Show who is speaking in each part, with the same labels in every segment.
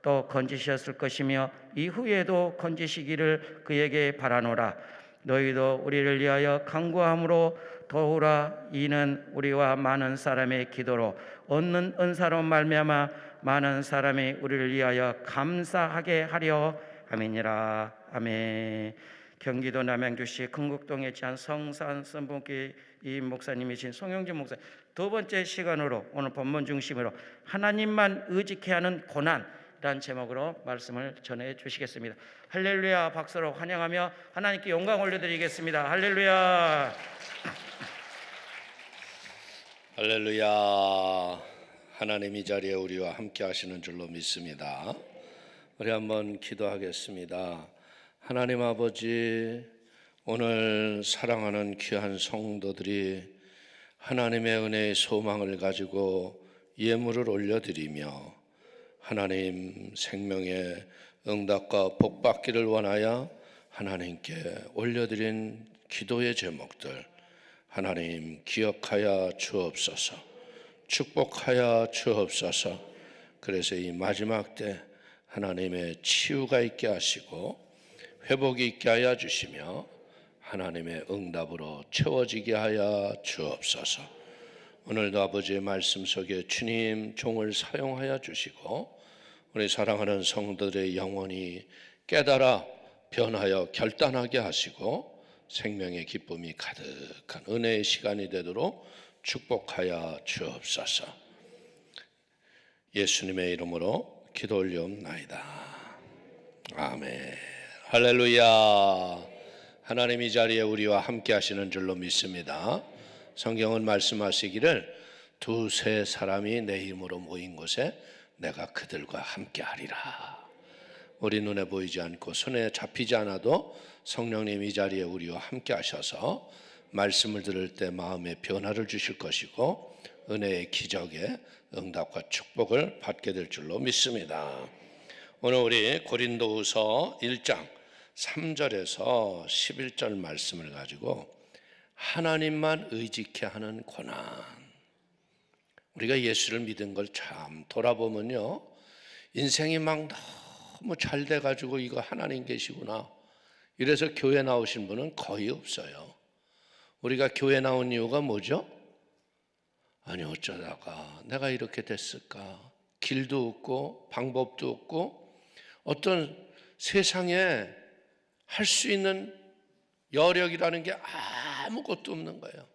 Speaker 1: 또 건지셨을 것이며 이후에도 건지시기를 그에게 바라노라. 너희도 우리를 위하여 간구함으로 도우라. 이는 우리와 많은 사람의 기도로 얻는 은사로 말미암아 많은 사람이 우리를 위하여 감사하게 하려 함이니라. 아멘. 경기도 남양주시 금곡동에 지한 성산 선분기 이 목사님이신 송영진 목사, 두 번째 시간으로 오늘 본문 중심으로 하나님만 의지케 하는 고난이라는 제목으로 말씀을 전해 주시겠습니다. 할렐루야. 박수로 환영하며 하나님께 영광 올려드리겠습니다. 할렐루야.
Speaker 2: 할렐루야. 하나님 이 자리에 우리와 함께 하시는 줄로 믿습니다. 우리 한번 기도하겠습니다. 하나님 아버지, 오늘 사랑하는 귀한 성도들이 하나님의 은혜의 소망을 가지고 예물을 올려드리며 하나님 생명의 응답과 복받기를 원하여 하나님께 올려드린 기도의 제목들 하나님 기억하여 주옵소서, 축복하여 주옵소서. 그래서 이 마지막 때 하나님의 치유가 있게 하시고 회복이 있게 하여 주시며 하나님의 응답으로 채워지게 하여 주옵소서. 오늘도 아버지의 말씀 속에 주님 종을 사용하여 주시고 우리 사랑하는 성도들의 영혼이 깨달아 변하여 결단하게 하시고 생명의 기쁨이 가득한 은혜의 시간이 되도록 축복하여 주옵소서. 예수님의 이름으로 기도 올리옵나이다. 아멘. 할렐루야. 하나님 이 자리에 우리와 함께 하시는 줄로 믿습니다. 성경은 말씀하시기를 두세 사람이 내 이름으로 모인 곳에 내가 그들과 함께 하리라. 우리 눈에 보이지 않고 손에 잡히지 않아도 성령님 이 자리에 우리와 함께 하셔서 말씀을 들을 때 마음의 변화를 주실 것이고 은혜의 기적의 응답과 축복을 받게 될 줄로 믿습니다. 오늘 우리 고린도후서 1장 3절에서 11절 말씀을 가지고 하나님만 의지케 하는 고난. 우리가 예수를 믿은 걸 참 돌아보면요, 인생이 막 너무 잘 돼가지고 이거 하나님 계시구나 이래서 교회 나오신 분은 거의 없어요. 우리가 교회 나온 이유가 뭐죠? 아니 어쩌다가 내가 이렇게 됐을까? 길도 없고 방법도 없고 어떤 세상에 할 수 있는 여력이라는 게 아무것도 없는 거예요.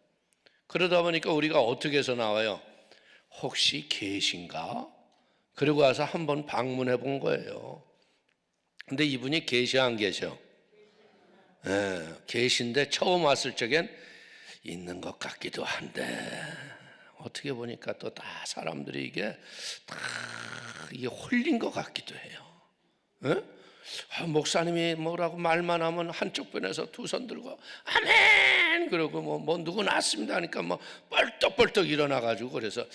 Speaker 2: 그러다 보니까 우리가 어떻게 해서 나와요? 혹시 계신가? 그리고 와서 한번 방문해 본 거예요. 근데 이분이 계셔 안 계셔? 네, 계신데 처음 왔을 적엔 있는 것 같기도 한데 어떻게 보니까 또 다 사람들이 이게 다 이게 홀린 것 같기도 해요. 네? 목사님이 뭐라고 말만 하면 한쪽 편에서 두 손 들고 아멘 그러고 뭐 누구 났습니다 하니까 뭐 뻘떡뻘떡 일어나가지고 그래서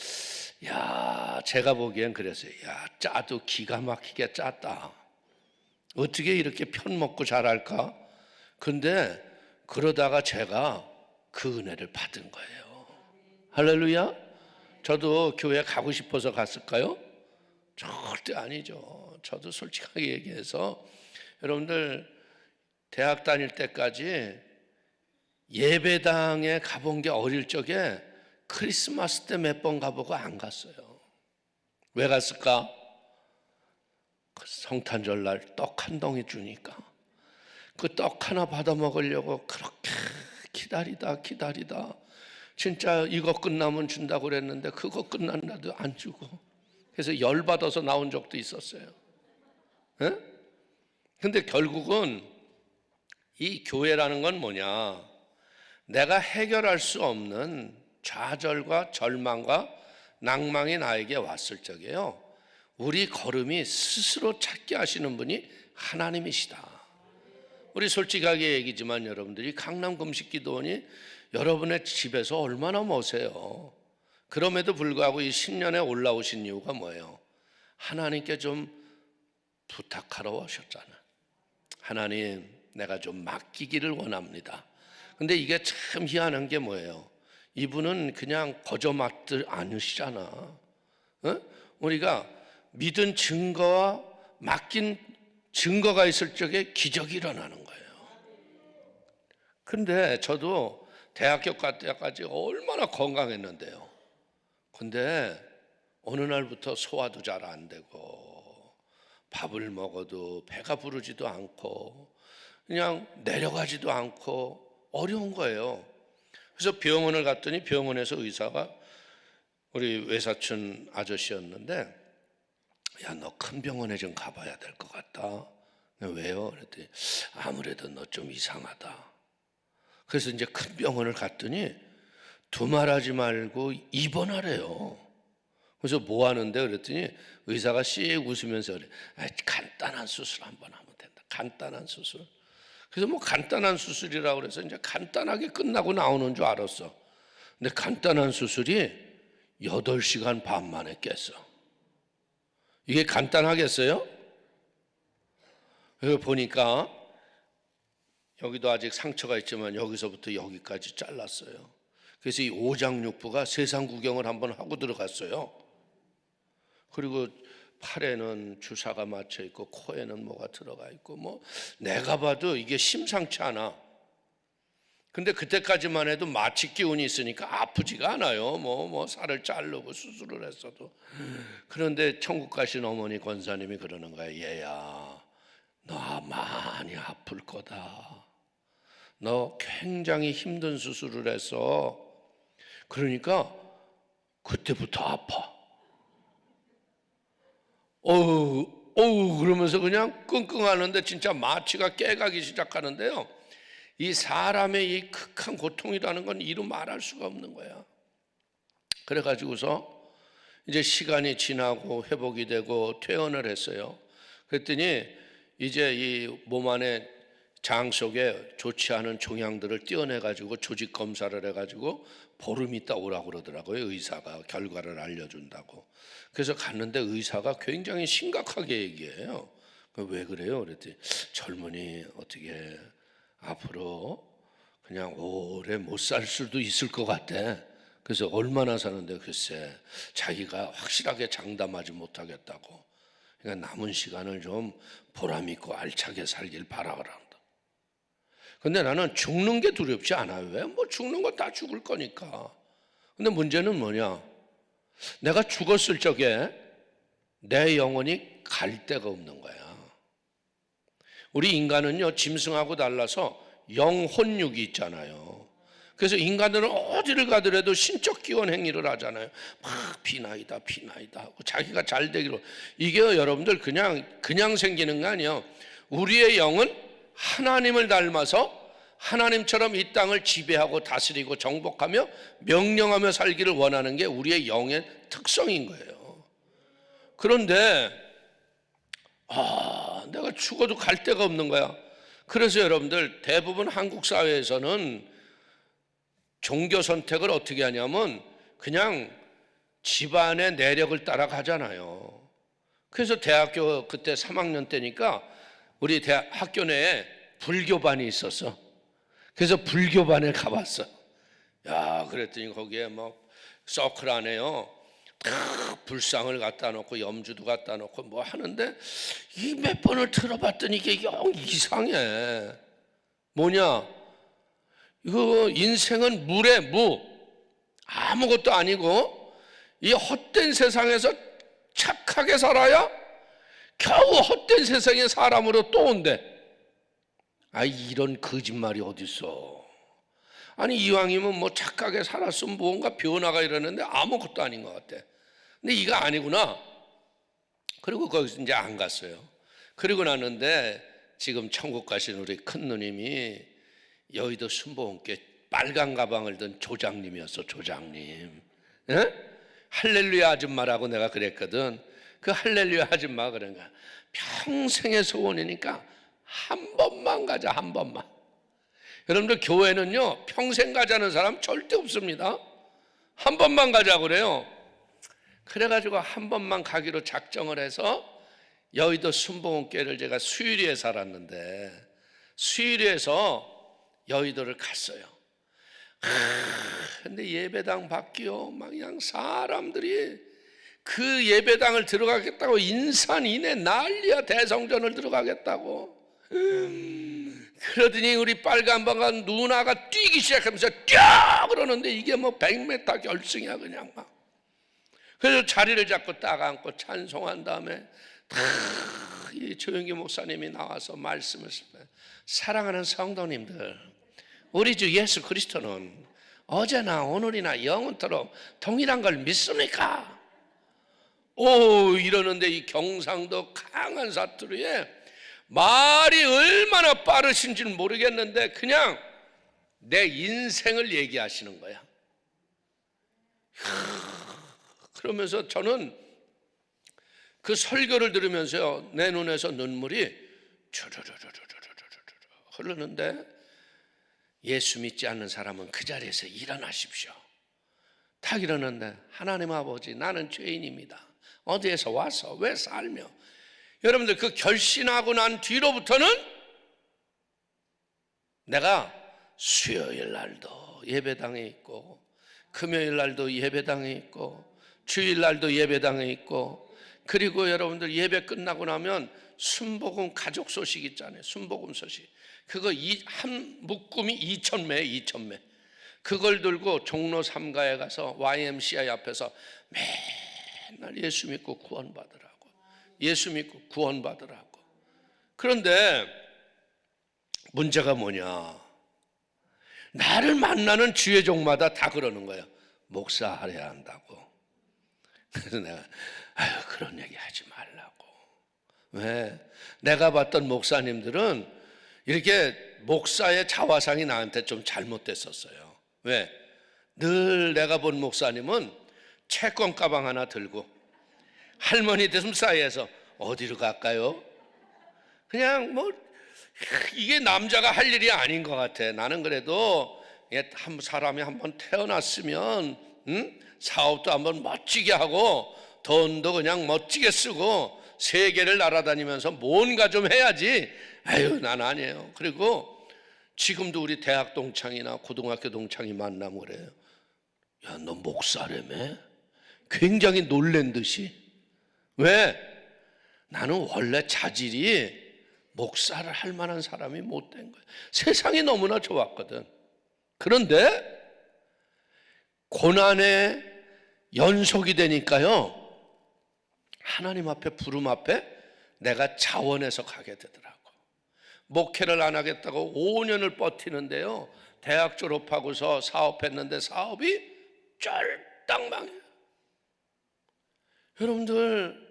Speaker 2: 야 제가 보기엔 그랬어요. 야 짜도 기가 막히게 짰다. 어떻게 이렇게 편먹고 잘할까? 근데 그러다가 제가 그 은혜를 받은 거예요. 할렐루야. 저도 교회 가고 싶어서 갔을까요? 절대 아니죠. 저도 솔직하게 얘기해서 여러분들 대학 다닐 때까지 예배당에 가본 게 어릴 적에 크리스마스 때 몇 번 가보고 안 갔어요. 왜 갔을까? 그 성탄절 날 떡 한 덩이 주니까 그 떡 하나 받아 먹으려고 그렇게 기다리다 진짜 이거 끝나면 준다고 그랬는데 그거 끝난 날도 안 주고 그래서 열받아서 나온 적도 있었어요. 근데 결국은 이 교회라는 건 뭐냐? 내가 해결할 수 없는 좌절과 절망과 낭망이 나에게 왔을 적에요, 우리 걸음이 스스로 찾게 하시는 분이 하나님이시다. 우리 솔직하게 얘기지만 여러분들이 강남 금식기도원이 여러분의 집에서 얼마나 머세요. 그럼에도 불구하고 이 신년에 올라오신 이유가 뭐예요? 하나님께 좀 부탁하러 오셨잖아. 하나님 내가 좀 맡기기를 원합니다. 근데 이게 참 희한한 게 뭐예요? 이분은 그냥 거저 맡들 않으시잖아. 우리가 믿은 증거와 맡긴 증거가 있을 적에 기적이 일어나는 거예요. 그런데 저도 대학교 갈 때까지 얼마나 건강했는데요. 근데 어느 날부터 소화도 잘 안 되고 밥을 먹어도 배가 부르지도 않고 그냥 내려가지도 않고 어려운 거예요. 그래서 병원을 갔더니 병원에서 의사가 우리 외사촌 아저씨였는데 야, 너 큰 병원에 좀 가봐야 될 것 같다. 왜요? 그랬더니 아무래도 너 좀 이상하다. 그래서 이제 큰 병원을 갔더니 두말하지 말고 입원하래요. 그래서 뭐 하는데 그랬더니 의사가 씩 웃으면서 그래. 간단한 수술 한번 하면 된다. 간단한 수술. 그래서 뭐 간단한 수술이라고 그래서 이제 간단하게 끝나고 나오는 줄 알았어. 근데 간단한 수술이 8시간 반 만에 깼어. 이게 간단하겠어요? 여기 보니까 여기도 아직 상처가 있지만 여기서부터 여기까지 잘랐어요. 그래서 이 오장육부가 세상 구경을 한번 하고 들어갔어요. 그리고 팔에는 주사가 맞춰 있고 코에는 뭐가 들어가 있고 뭐 내가 봐도 이게 심상치 않아. 근데 그때까지만 해도 마취 기운이 있으니까 아프지가 않아요. 뭐 살을 자르고 수술을 했어도. 그런데 천국 가신 어머니 권사님이 그러는 거야. 얘야, 너 많이 아플 거다. 너 굉장히 힘든 수술을 했어. 그러니까 그때부터 아파. 어우 그러면서 그냥 끙끙하는데 진짜 마취가 깨가기 시작하는데요. 이 사람의 이 극한 고통이라는 건 이루 말할 수가 없는 거야. 그래가지고서 이제 시간이 지나고 회복이 되고 퇴원을 했어요. 그랬더니 이제 이 몸 안에 장 속에 좋지 않은 종양들을 떼어내가지고 조직 검사를 해가지고 보름 있다 오라고 그러더라고요. 의사가 결과를 알려준다고. 그래서 갔는데 의사가 굉장히 심각하게 얘기해요. 왜 그래요? 그랬더니 젊은이 어떻게 앞으로 그냥 오래 못 살 수도 있을 것 같아. 그래서 얼마나 사는데 글쎄 자기가 확실하게 장담하지 못하겠다고. 그러니까 남은 시간을 좀 보람 있고 알차게 살길 바라라. 근데 나는 죽는 게 두렵지 않아요. 왜? 뭐 죽는 건 다 죽을 거니까. 근데 문제는 뭐냐? 내가 죽었을 적에 내 영혼이 갈 데가 없는 거야. 우리 인간은요, 짐승하고 달라서 영혼육이 있잖아요. 그래서 인간들은 어디를 가더라도 신적 기원 행위를 하잖아요. 막 비나이다 하고 자기가 잘 되기로. 이게 여러분들 그냥 생기는 거 아니에요. 우리의 영은 하나님을 닮아서 하나님처럼 이 땅을 지배하고 다스리고 정복하며 명령하며 살기를 원하는 게 우리의 영의 특성인 거예요. 그런데 내가 죽어도 갈 데가 없는 거야. 그래서 여러분들 대부분 한국 사회에서는 종교 선택을 어떻게 하냐면 그냥 집안의 내력을 따라가잖아요. 그래서 대학교 그때 3학년 때니까 우리 학교 내에 불교반이 있었어. 그래서 불교반에 가봤어. 야, 그랬더니 거기에 막 서클 안에요. 불상을 갖다 놓고 염주도 갖다 놓고 뭐 하는데 이 몇 번을 들어봤더니 이게 영 이상해. 뭐냐? 이거 인생은 물에 무. 아무것도 아니고 이 헛된 세상에서 착하게 살아야 겨우 헛된 세상에 사람으로 또 온대. 이런 거짓말이 어딨어. 아니 이왕이면 뭐 착하게 살았으면 뭔가 변화가 일어났는데 아무것도 아닌 것 같아. 근데 이거 아니구나. 그리고 거기서 이제 안 갔어요. 그리고 났는데 지금 천국 가신 우리 큰 누님이 여의도 순복음교회 빨간 가방을 든 조장님이었어. 조장님. 에? 할렐루야 아줌마라고 내가 그랬거든. 그 할렐루야 아줌마가 그런 거야. 평생의 소원이니까 한 번만 가자. 한 번만. 여러분들 교회는요 평생 가자는 사람 절대 없습니다. 한 번만 가자고 그래요. 그래가지고 한 번만 가기로 작정을 해서 여의도 순복음교회를 제가 수유리에 살았는데 수유리에서 여의도를 갔어요. 근데 예배당 밖이요 막 그냥 사람들이 그 예배당을 들어가겠다고 인산인해 난리야. 대성전을 들어가겠다고. 그러더니 우리 빨간방간 누나가 뛰기 시작하면서 뛰어 그러는데 이게 뭐 100m 결승이야 그냥 막. 그래서 자리를 잡고 딱 앉고 찬송한 다음에 이 조영기 목사님이 나와서 말씀을 했습니다. 사랑하는 성도님들, 우리 주 예수 그리스도는 어제나 오늘이나 영원토록 동일한 걸 믿습니까? 오 이러는데 이 경상도 강한 사투리에 말이 얼마나 빠르신지는 모르겠는데 그냥 내 인생을 얘기하시는 거야. 그러면서 저는 그 설교를 들으면서요, 내 눈에서 눈물이 주르르르르르르르 흐르는데 예수 믿지 않는 사람은 그 자리에서 일어나십시오. 딱 이러는데 하나님 아버지 나는 죄인입니다. 어디에서 와서 왜 살며 여러분들 그 결심하고 난 뒤로부터는 내가 수요일 날도 예배당에 있고 금요일 날도 예배당에 있고 주일 날도 예배당에 있고 그리고 여러분들 예배 끝나고 나면 순복음 가족 소식 있잖아요. 순복음 소식. 그거 한 묶음이 2,000매에 2,000매. 그걸 들고 종로 3가에 가서 YMCA 앞에서 맨날 예수 믿고 구원받으라고. 예수 믿고 구원받으라고. 그런데 문제가 뭐냐? 나를 만나는 주의 종마다 다 그러는 거예요. 목사 하려야 한다고. 그래서 내가 그런 얘기 하지 말라고. 왜? 내가 봤던 목사님들은 이렇게 목사의 자화상이 나한테 좀 잘못됐었어요. 왜? 늘 내가 본 목사님은 채권 가방 하나 들고 할머니 가슴 사이에서 어디로 갈까요? 그냥 뭐 이게 남자가 할 일이 아닌 것 같아. 나는 그래도 한 사람이 한번 태어났으면 사업도 한번 멋지게 하고 돈도 그냥 멋지게 쓰고 세계를 날아다니면서 뭔가 좀 해야지. 아유 난 아니에요. 그리고 지금도 우리 대학 동창이나 고등학교 동창이 만나면 그래요. 야, 너 목사라며? 굉장히 놀란 듯이. 왜? 나는 원래 자질이 목사를 할 만한 사람이 못 된 거예요. 세상이 너무나 좋았거든. 그런데 고난의 연속이 되니까요, 하나님 앞에 부름 앞에 내가 자원해서 가게 되더라고. 목회를 안 하겠다고 5년을 버티는데요, 대학 졸업하고서 사업했는데 사업이 쫄딱 망해요. 여러분들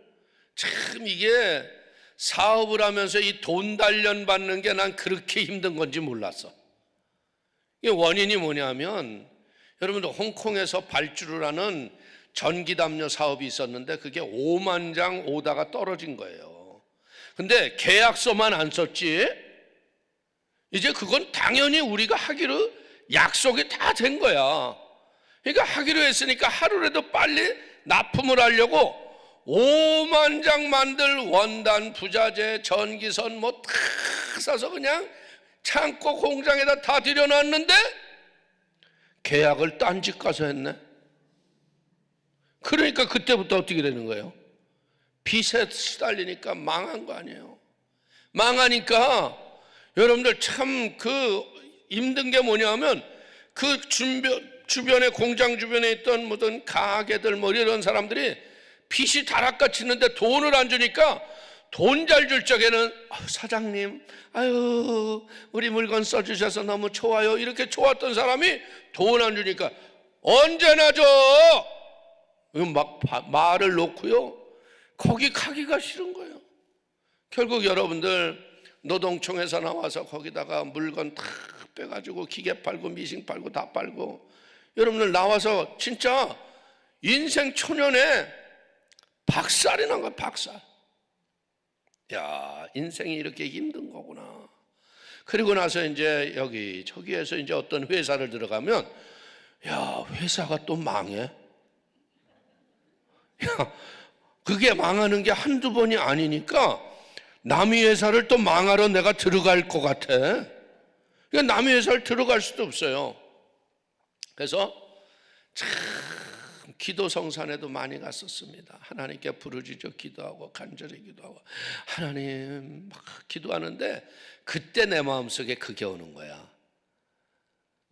Speaker 2: 참 이게 사업을 하면서 이 돈 단련 받는 게 난 그렇게 힘든 건지 몰랐어. 이 원인이 뭐냐면 여러분들 홍콩에서 발주를 하는 전기담요 사업이 있었는데 그게 5만 장 오다가 떨어진 거예요. 근데 계약서만 안 썼지 이제 그건 당연히 우리가 하기로 약속이 다 된 거야. 그러니까 하기로 했으니까 하루라도 빨리 납품을 하려고 5만 장 만들 원단, 부자재, 전기선 뭐 다 사서 그냥 창고 공장에다 다 들여놨는데 계약을 딴 집 가서 했네. 그러니까 그때부터 어떻게 되는 거예요? 빚에 시달리니까 망한 거 아니에요. 망하니까 여러분들 참 그 힘든 게 뭐냐면 그 주변에 공장 주변에 있던 모든 가게들 뭐 이런 사람들이 빚이 다락같이는데 돈을 안 주니까 돈 잘 줄 적에는 사장님 아유 우리 물건 써주셔서 너무 좋아요 이렇게 좋았던 사람이 돈 안 주니까 언제나 줘 막 말을 놓고요 거기 가기가 싫은 거예요. 결국 여러분들 노동청에서 나와서 거기다가 물건 다 빼가지고 기계 팔고 미싱 팔고 다 팔고 여러분들 나와서 진짜 인생 초년에 박살이 난 거야. 박살. 야 인생이 이렇게 힘든 거구나. 그리고 나서 이제 여기 저기에서 이제 어떤 회사를 들어가면 야 회사가 또 망해. 야 그게 망하는 게 한두 번이 아니니까 남의 회사를 또 망하러 내가 들어갈 것 같아. 그러니까 남의 회사를 들어갈 수도 없어요. 그래서 참 기도 성산에도 많이 갔었습니다. 하나님께 부르짖어 기도하고 간절히 기도하고 하나님 막 기도하는데 그때 내 마음속에 그게 오는 거야.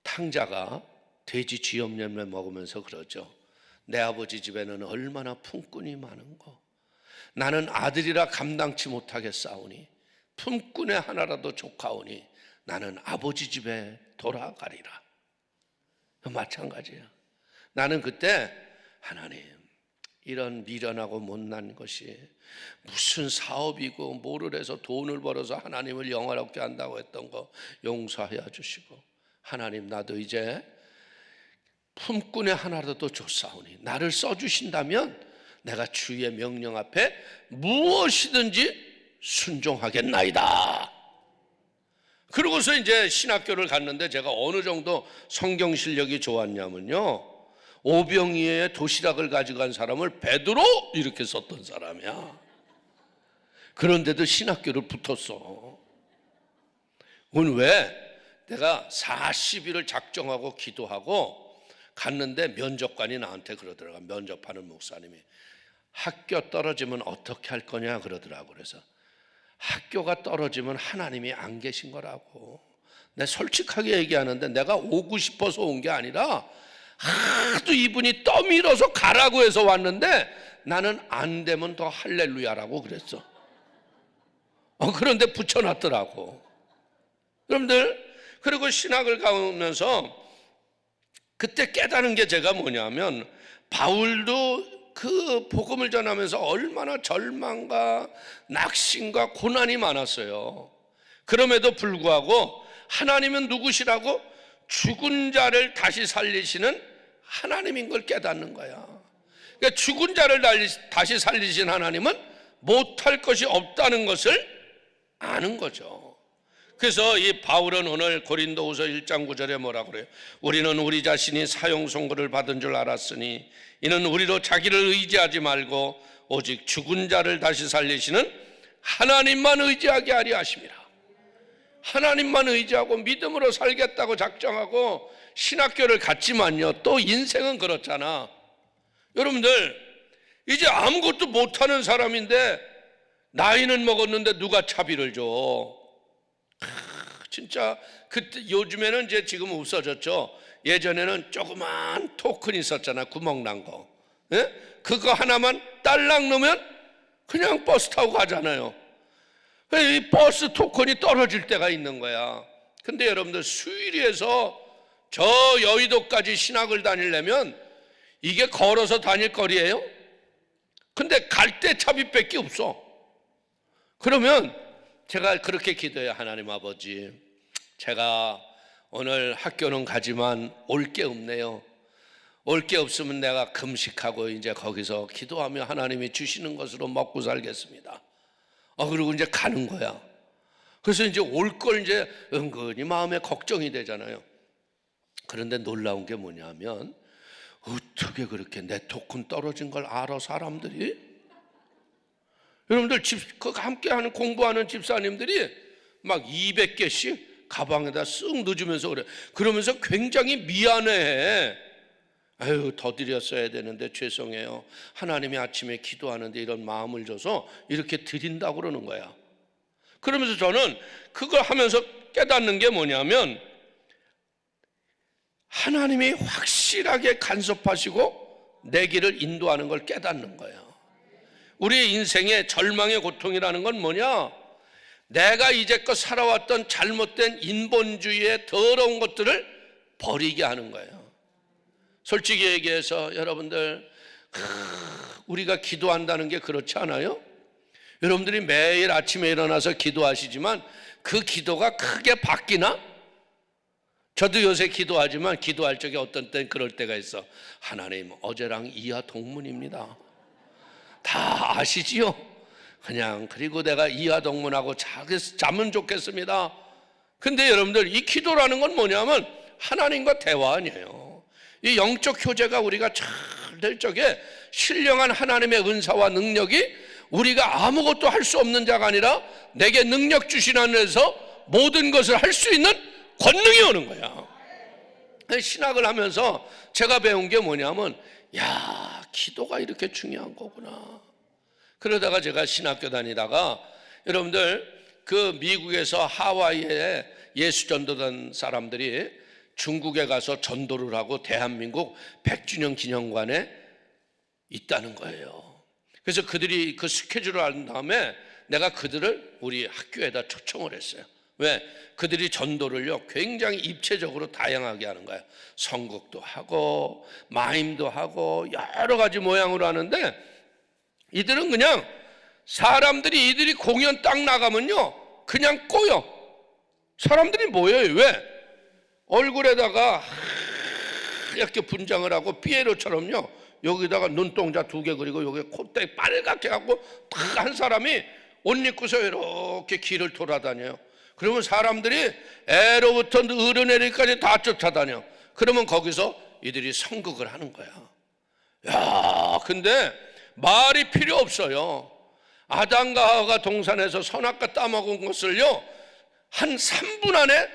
Speaker 2: 탕자가 돼지 쥐염염을 먹으면서 그러죠. 내 아버지 집에는 얼마나 품꾼이 많은고 나는 아들이라 감당치 못하겠사오니 품꾼의 하나라도 족하오니 나는 아버지 집에 돌아가리라. 마찬가지야. 나는 그때 하나님 이런 미련하고 못난 것이 무슨 사업이고 뭐를 해서 돈을 벌어서 하나님을 영화롭게 한다고 했던 거 용서하여 주시고 하나님 나도 이제 품꾼의 하나라도 줬사오니 나를 써주신다면 내가 주의 명령 앞에 무엇이든지 순종하겠나이다. 그러고서 이제 신학교를 갔는데 제가 어느 정도 성경 실력이 좋았냐면요, 오병이의 도시락을 가져간 사람을 베드로 이렇게 썼던 사람이야. 그런데도 신학교를 붙었어. 그건 왜? 내가 40일을 작정하고 기도하고 갔는데 면접관이 나한테 그러더라고. 면접하는 목사님이 학교 떨어지면 어떻게 할 거냐 그러더라고. 그래서 학교가 떨어지면 하나님이 안 계신 거라고. 내가 솔직하게 얘기하는데 내가 오고 싶어서 온 게 아니라 하도 이분이 떠밀어서 가라고 해서 왔는데 나는 안 되면 더 할렐루야라고 그랬어. 그런데 붙여놨더라고. 여러분들, 그리고 신학을 가면서 그때 깨달은 게 제가 뭐냐면 바울도 그 복음을 전하면서 얼마나 절망과 낙심과 고난이 많았어요. 그럼에도 불구하고 하나님은 누구시라고? 죽은 자를 다시 살리시는 하나님인 걸 깨닫는 거야. 그러니까 죽은 자를 다시 살리신 하나님은 못할 것이 없다는 것을 아는 거죠. 그래서 이 바울은 오늘 고린도후서 1장 9절에 뭐라 그래요? 우리는 우리 자신이 사형 선고를 받은 줄 알았으니 이는 우리로 자기를 의지하지 말고 오직 죽은 자를 다시 살리시는 하나님만 의지하게 하리 하심이라. 하나님만 의지하고 믿음으로 살겠다고 작정하고 신학교를 갔지만요, 또 인생은 그렇잖아. 여러분들, 이제 아무것도 못하는 사람인데 나이는 먹었는데 누가 차비를 줘? 진짜 그때, 요즘에는 이제 지금 없어졌죠. 예전에는 조그만 토큰 있었잖아, 구멍 난 거. 예? 그거 하나만 딸랑 넣으면 그냥 버스 타고 가잖아요. 이 버스 토큰이 떨어질 때가 있는 거야. 근데 여러분들, 수일이에서 저 여의도까지 신학을 다니려면 이게 걸어서 다닐 거리예요? 근데 갈 때 차비밖에 없어. 그러면 제가 그렇게 기도해요. 하나님 아버지, 제가 오늘 학교는 가지만 올 게 없네요. 올 게 없으면 내가 금식하고 이제 거기서 기도하며 하나님이 주시는 것으로 먹고 살겠습니다. 그리고 이제 가는 거야. 그래서 이제 올 걸 이제 은근히 마음에 걱정이 되잖아요. 그런데 놀라운 게 뭐냐면, 어떻게 그렇게 내 토큰 떨어진 걸 알아, 사람들이? 여러분들, 함께하는 공부하는 집사님들이 막 200개씩 가방에다 쓱 넣어주면서 그래. 그러면서 굉장히 미안해. 아유, 더 드렸어야 되는데 죄송해요. 하나님이 아침에 기도하는데 이런 마음을 줘서 이렇게 드린다고 그러는 거야. 그러면서 저는 그걸 하면서 깨닫는 게 뭐냐면, 하나님이 확실하게 간섭하시고 내 길을 인도하는 걸 깨닫는 거예요. 우리의 인생의 절망의 고통이라는 건 뭐냐? 내가 이제껏 살아왔던 잘못된 인본주의의 더러운 것들을 버리게 하는 거예요. 솔직히 얘기해서 여러분들, 우리가 기도한다는 게 그렇지 않아요? 여러분들이 매일 아침에 일어나서 기도하시지만 그 기도가 크게 바뀌나? 저도 요새 기도하지만 기도할 적에 어떤 때는 그럴 때가 있어. 하나님, 어제랑 이하 동문입니다. 다 아시지요? 그냥 그리고 내가 이하 동문하고 자면 좋겠습니다. 근데 여러분들, 이 기도라는 건 뭐냐면 하나님과 대화 아니에요. 이 영적 교제가 우리가 잘 될 적에 신령한 하나님의 은사와 능력이 우리가 아무것도 할 수 없는 자가 아니라 내게 능력 주신 안에서 모든 것을 할 수 있는 권능이 오는 거야. 신학을 하면서 제가 배운 게 뭐냐면, 야, 기도가 이렇게 중요한 거구나. 그러다가 제가 신학교 다니다가 여러분들 그 미국에서 하와이에 예수 전도단 사람들이 중국에 가서 전도를 하고 대한민국 100주년 기념관에 있다는 거예요. 그래서 그들이 그 스케줄을 안 다음에 내가 그들을 우리 학교에다 초청을 했어요. 왜? 그들이 전도를요 굉장히 입체적으로 다양하게 하는 거예요. 선곡도 하고 마임도 하고 여러 가지 모양으로 하는데 이들은 그냥 사람들이 이들이 공연 딱 나가면요 그냥 꼬여. 사람들이 모여요. 왜? 얼굴에다가 이렇게 분장을 하고 피에로처럼요 여기다가 눈동자 2개 그리고 여기 콧대 빨갛게 하고 딱 한 사람이 옷 입고서 이렇게 길을 돌아다녀요. 그러면 사람들이 애로부터 어른애리까지 다 쫓아다녀. 그러면 거기서 이들이 선극을 하는 거야. 야, 근데 말이 필요 없어요. 아담과 하와가 동산에서 선악과 따먹은 것을요 한 3분 안에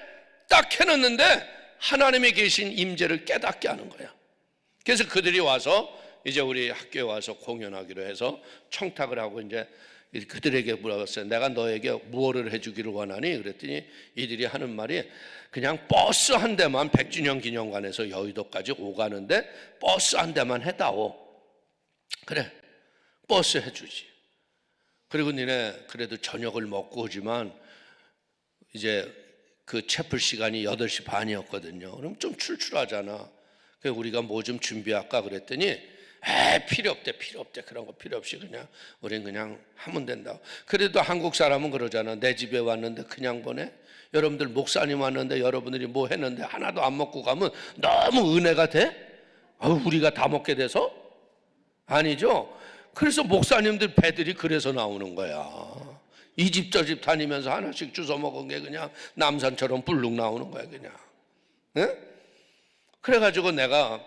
Speaker 2: 딱 해놓는데 하나님이 계신 임재를 깨닫게 하는 거야. 그래서 그들이 와서 이제 우리 학교에 와서 공연하기로 해서 청탁을 하고 이제 그들에게 물어봤어요. 내가 너에게 무엇을 해주기를 원하니? 그랬더니 이들이 하는 말이 그냥 버스 한 대만 100주년 기념관에서 여의도까지 오가는데 버스 한 대만 해다오. 그래, 버스 해주지. 그리고 니네 그래도 저녁을 먹고 오지만 이제 그 채플 시간이 8시 반이었거든요. 그럼 좀 출출하잖아. 그래서 우리가 뭐 좀 준비할까 그랬더니 필요 없대. 그런 거 필요 없이 그냥 우린 그냥 하면 된다. 그래도 한국 사람은 그러잖아. 내 집에 왔는데 그냥 보내? 여러분들 목사님 왔는데 여러분들이 뭐 했는데 하나도 안 먹고 가면 너무 은혜가 돼? 우리가 다 먹게 돼서? 아니죠. 그래서 목사님들 배들이 그래서 나오는 거야. 이 집 저 집 다니면서 하나씩 주워 먹은 게 그냥 남산처럼 불룩 나오는 거야 그냥. 응? 그래가지고 내가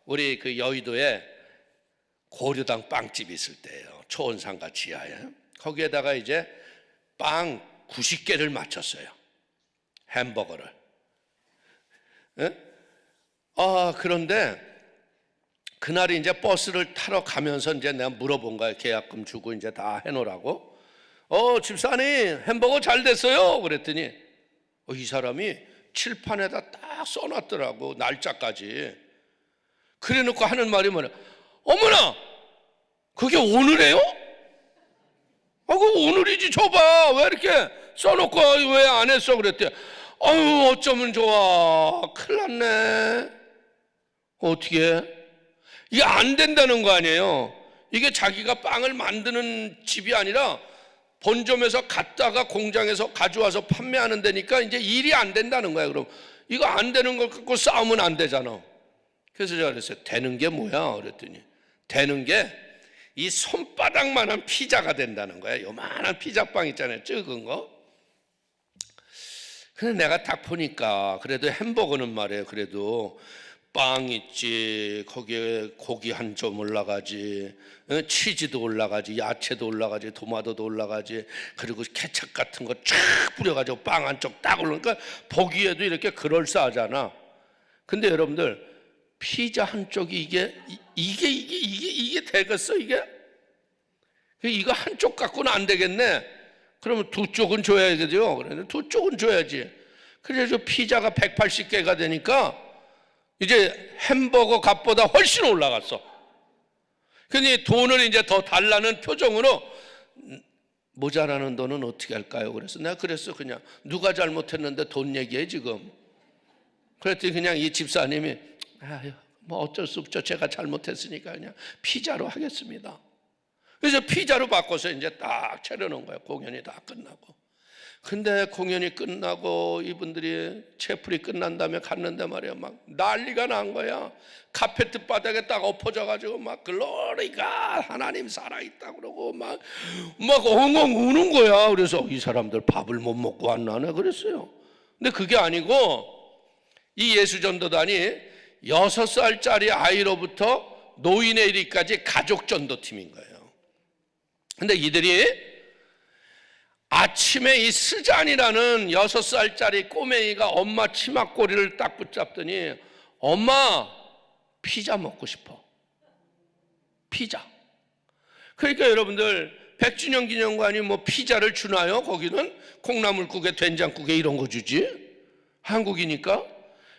Speaker 2: 우리 그 여의도에 고려당 빵집이 있을 때예요. 초원상가 지하에. 거기에다가 이제 빵 90개를 맞췄어요. 햄버거를. 그런데 그날이 이제 버스를 타러 가면서 이제 내가 물어본 거예요. 계약금 주고 이제 다 해놓으라고. 집사님 햄버거 잘 됐어요. 그랬더니 이 사람이 칠판에다 딱 써놨더라고. 날짜까지. 그래 놓고 하는 말이 뭐냐. 어머나 그게 오늘이에요? 그거 오늘이지. 줘봐. 왜 이렇게 써놓고 왜 안 했어? 그랬대. 어쩌면 좋아. 큰일 났네. 어떻게? 이게 안 된다는 거 아니에요. 이게 자기가 빵을 만드는 집이 아니라 본점에서 갔다가 공장에서 가져와서 판매하는 데니까 이제 일이 안 된다는 거야. 그럼 이거 안 되는 걸 갖고 싸우면 안 되잖아. 그래서 제가 그랬어요. 되는 게 뭐야? 그랬더니 되는 게 이 손바닥만한 피자가 된다는 거야. 요만한 피자빵 있잖아요. 적은 거. 그래서 내가 딱 보니까 그래도 햄버거는 말이에요. 그래도 빵 있지, 거기에 고기 한 점 올라가지, 치즈도 올라가지, 야채도 올라가지, 토마토도 올라가지, 그리고 케첩 같은 거 쫙 뿌려가지고 빵 한쪽 딱 올라오니까 보기에도 이렇게 그럴싸하잖아. 근데 여러분들 피자 한쪽이 이게 되겠어 이게? 이거 한쪽 갖고는 안 되겠네. 그러면 2쪽은 줘야겠죠. 그런데 2쪽은 줘야지. 그래서 피자가 180개가 되니까 이제 햄버거 값보다 훨씬 올라갔어. 근데 돈을 이제 더 달라는 표정으로 모자라는 돈은 어떻게 할까요? 그래서 내가 그랬어. 그냥 누가 잘못했는데 돈 얘기해 지금. 그랬더니 그냥 이 집사님이 뭐 어쩔 수 없죠. 제가 잘못했으니까 그냥 피자로 하겠습니다. 그래서 피자로 바꿔서 이제 딱 차려놓은 거예요. 공연이 다 끝나고. 근데 공연이 끝나고 이분들이 채플이 끝난 다음에 갔는데 말이야 막 난리가 난 거야. 카페트 바닥에 딱 엎어져가지고 막 글로리가 하나님 살아있다 그러고 막 엉엉 우는 거야. 그래서 이 사람들 밥을 못 먹고 왔나 그랬어요. 근데 그게 아니고 이 예수전도단이 6살짜리 아이로부터 노인에 이르기까지 가족전도팀인 거예요. 근데 이들이 아침에 이 스잔이라는 6살짜리 꼬맹이가 엄마 치마꼬리를 딱 붙잡더니 엄마 피자 먹고 싶어. 피자. 그러니까 여러분들 100주년 기념관이 뭐 피자를 주나요? 거기는 콩나물국에 된장국에 이런 거 주지, 한국이니까.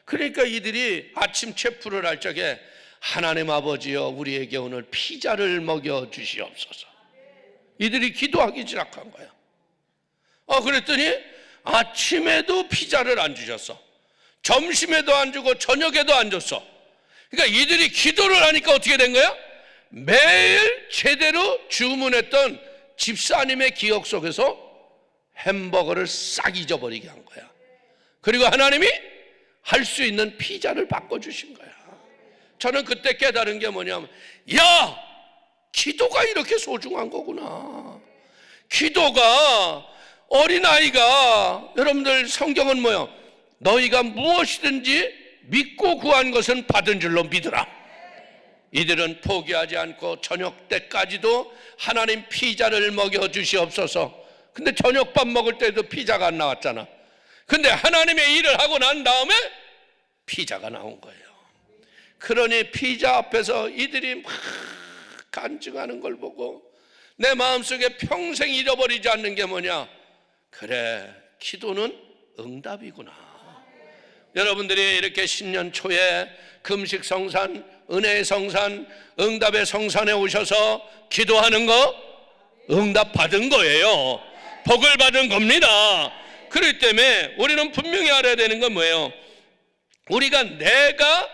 Speaker 2: 그러니까 이들이 아침 체프를 할 적에 하나님 아버지여 우리에게 오늘 피자를 먹여 주시옵소서. 이들이 기도하기 시작한 거야. 그랬더니 아침에도 피자를 안 주셨어. 점심에도 안 주고 저녁에도 안 줬어. 그러니까 이들이 기도를 하니까 어떻게 된 거야? 매일 제대로 주문했던 집사님의 기억 속에서 햄버거를 싹 잊어버리게 한 거야. 그리고 하나님이 할 수 있는 피자를 바꿔주신 거야. 저는 그때 깨달은 게 뭐냐면, 야, 기도가 이렇게 소중한 거구나. 기도가, 어린아이가, 여러분들 성경은 뭐요? 너희가 무엇이든지 믿고 구한 것은 받은 줄로 믿으라. 이들은 포기하지 않고 저녁 때까지도 하나님 피자를 먹여주시옵소서. 근데 저녁밥 먹을 때도 피자가 안 나왔잖아. 근데 하나님의 일을 하고 난 다음에 피자가 나온 거예요. 그러니 피자 앞에서 이들이 막 간증하는 걸 보고 내 마음속에 평생 잃어버리지 않는 게 뭐냐? 그래, 기도는 응답이구나. 여러분들이 이렇게 신년 초에 금식 성산, 은혜의 성산, 응답의 성산에 오셔서 기도하는 거 응답 받은 거예요. 복을 받은 겁니다. 그렇기 때문에 우리는 분명히 알아야 되는 건 뭐예요? 우리가 내가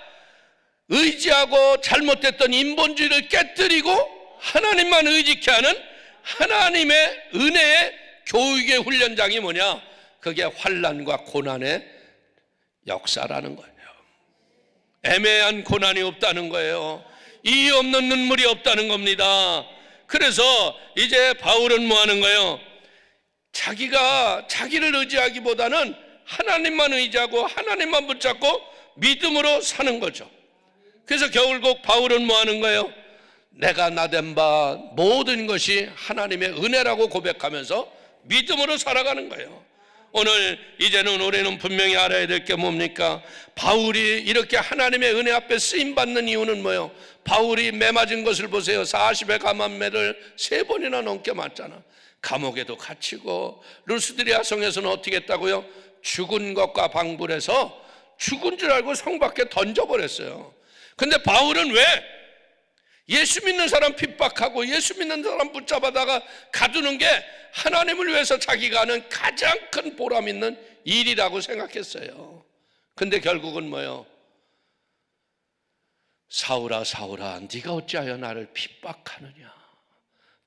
Speaker 2: 의지하고 잘못됐던 인본주의를 깨뜨리고 하나님만 의지케 하는 하나님의 은혜의 교육의 훈련장이 뭐냐? 그게 환난과 고난의 역사라는 거예요. 애매한 고난이 없다는 거예요. 이유 없는 눈물이 없다는 겁니다. 그래서 이제 바울은 뭐 하는 거예요? 자기가 자기를 의지하기보다는 하나님만 의지하고 하나님만 붙잡고 믿음으로 사는 거죠. 그래서 결국 바울은 뭐 하는 거예요? 내가 나된 바 모든 것이 하나님의 은혜라고 고백하면서 믿음으로 살아가는 거예요. 오늘 이제는 우리는 분명히 알아야 될 게 뭡니까? 바울이 이렇게 하나님의 은혜 앞에 쓰임받는 이유는 뭐예요? 바울이 매 맞은 것을 보세요. 40의 감한매를 3번이나 넘게 맞잖아. 감옥에도 갇히고 루스드리아 성에서는 어떻게 했다고요? 죽은 것과 방불해서 죽은 줄 알고 성 밖에 던져버렸어요. 근데 바울은 왜? 예수 믿는 사람 핍박하고 예수 믿는 사람 붙잡아다가 가두는 게 하나님을 위해서 자기가 하는 가장 큰 보람 있는 일이라고 생각했어요. 근데 결국은 뭐예요? 사울아 사울아 네가 어찌하여 나를 핍박하느냐.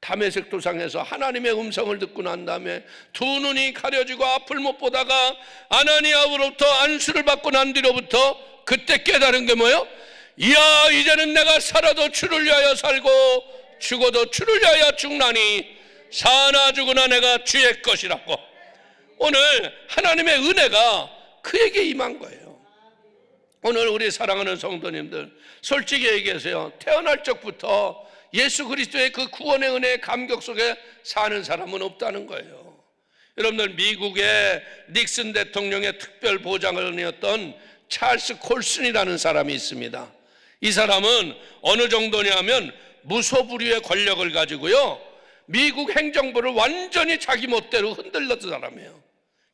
Speaker 2: 다메섹 도상에서 하나님의 음성을 듣고 난 다음에 두 눈이 가려지고 앞을 못 보다가 아나니아로부터 안수를 받고 난 뒤로부터 그때 깨달은 게 뭐예요? 이야, 이제는 내가 살아도 주를 위하여 살고 죽어도 주를 위하여 죽나니 사나 죽으나 내가 주의 것이라고. 오늘 하나님의 은혜가 그에게 임한 거예요. 오늘 우리 사랑하는 성도님들, 솔직히 얘기해서요, 태어날 적부터 예수 그리스도의 그 구원의 은혜의 감격 속에 사는 사람은 없다는 거예요. 여러분들, 미국의 닉슨 대통령의 특별 보좌관이었던 찰스 콜슨이라는 사람이 있습니다. 이 사람은 어느 정도냐면 무소불위의 권력을 가지고요, 미국 행정부를 완전히 자기 멋대로 흔들렸던 사람이에요.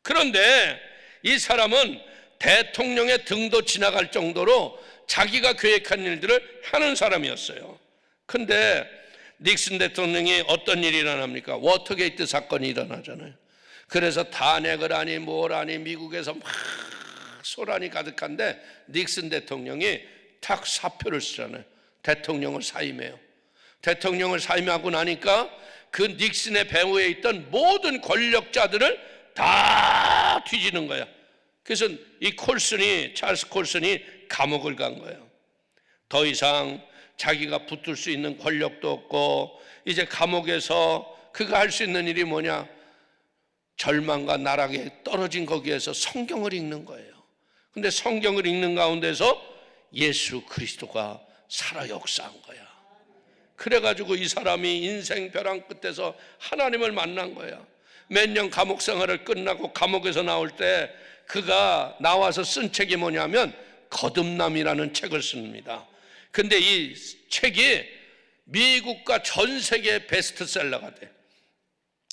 Speaker 2: 그런데 이 사람은 대통령의 등도 지나갈 정도로 자기가 계획한 일들을 하는 사람이었어요. 근데 닉슨 대통령이 어떤 일이 일어납니까? 워터게이트 사건이 일어나잖아요. 그래서 탄핵을 하니 뭘 하니 미국에서 막 소란이 가득한데 닉슨 대통령이 탁 사표를 쓰잖아요. 대통령을 사임해요. 대통령을 사임하고 나니까 그 닉슨의 배후에 있던 모든 권력자들을 다 뒤지는 거야. 그래서 이 찰스 콜슨이 감옥을 간 거예요. 더 이상 자기가 붙을 수 있는 권력도 없고 이제 감옥에서 그가 할 수 있는 일이 뭐냐? 절망과 나락에 떨어진 거기에서 성경을 읽는 거예요. 근데 성경을 읽는 가운데서 예수 그리스도가 살아 역사한 거야. 그래가지고 이 사람이 인생 벼랑 끝에서 하나님을 만난 거야. 몇 년 감옥 생활을 끝나고 감옥에서 나올 때 그가 나와서 쓴 책이 뭐냐면 거듭남이라는 책을 씁니다. 근데 이 책이 미국과 전 세계 베스트셀러가 돼.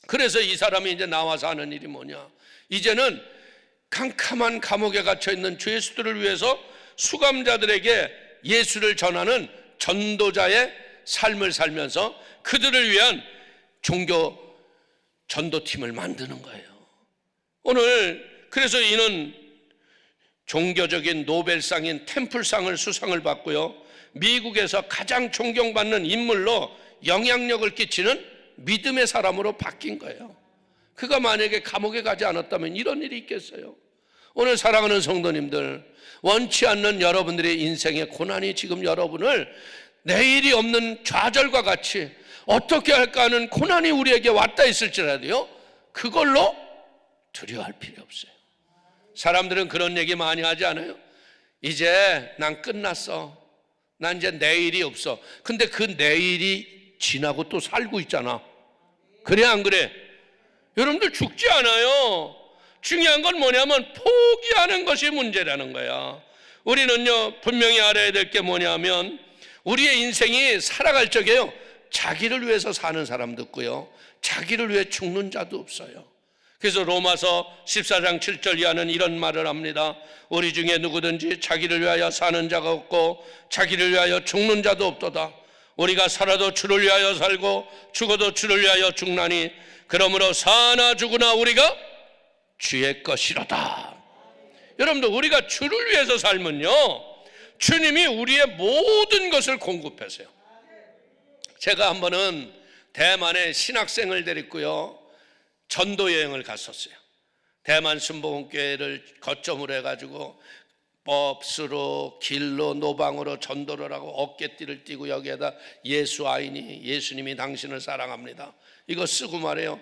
Speaker 2: 그래서 이 사람이 이제 나와서 하는 일이 뭐냐, 이제는 캄캄한 감옥에 갇혀 있는 죄수들을 위해서 수감자들에게 예수를 전하는 전도자의 삶을 살면서 그들을 위한 종교 전도팀을 만드는 거예요. 오늘 그래서 이는 종교적인 노벨상인 템플상을 수상을 받고요, 미국에서 가장 존경받는 인물로 영향력을 끼치는 믿음의 사람으로 바뀐 거예요. 그가 만약에 감옥에 가지 않았다면 이런 일이 있겠어요? 오늘 사랑하는 성도님들, 원치 않는 여러분들의 인생의 고난이 지금 여러분을 내일이 없는 좌절과 같이 어떻게 할까 하는 고난이 우리에게 왔다 있을지라도요, 그걸로 두려워할 필요 없어요. 사람들은 그런 얘기 많이 하지 않아요? 이제 난 끝났어, 난 이제 내일이 없어. 근데 그 내일이 지나고 또 살고 있잖아. 그래 안 그래? 여러분들 죽지 않아요. 중요한 건 뭐냐면 포기하는 것이 문제라는 거야. 우리는요, 분명히 알아야 될 게 뭐냐면 우리의 인생이 살아갈 적에요, 자기를 위해서 사는 사람도 없고요, 자기를 위해 죽는 자도 없어요. 그래서 로마서 14장 7절 이하는 이런 말을 합니다. 우리 중에 누구든지 자기를 위하여 사는 자가 없고 자기를 위하여 죽는 자도 없도다. 우리가 살아도 주를 위하여 살고 죽어도 주를 위하여 죽나니 그러므로 사나 죽으나 우리가 주의 것이로다. 여러분들, 우리가 주를 위해서 살면요, 주님이 우리의 모든 것을 공급하세요. 제가 한 번은 대만에 신학생을 데리고요, 전도 여행을 갔었어요. 대만 순복음교회를 거점으로 해가지고 법수로 길로 노방으로 전도를 하고 어깨띠를 띠고 여기에다 예수 아이니 예수님이 당신을 사랑합니다 이거 쓰고 말해요.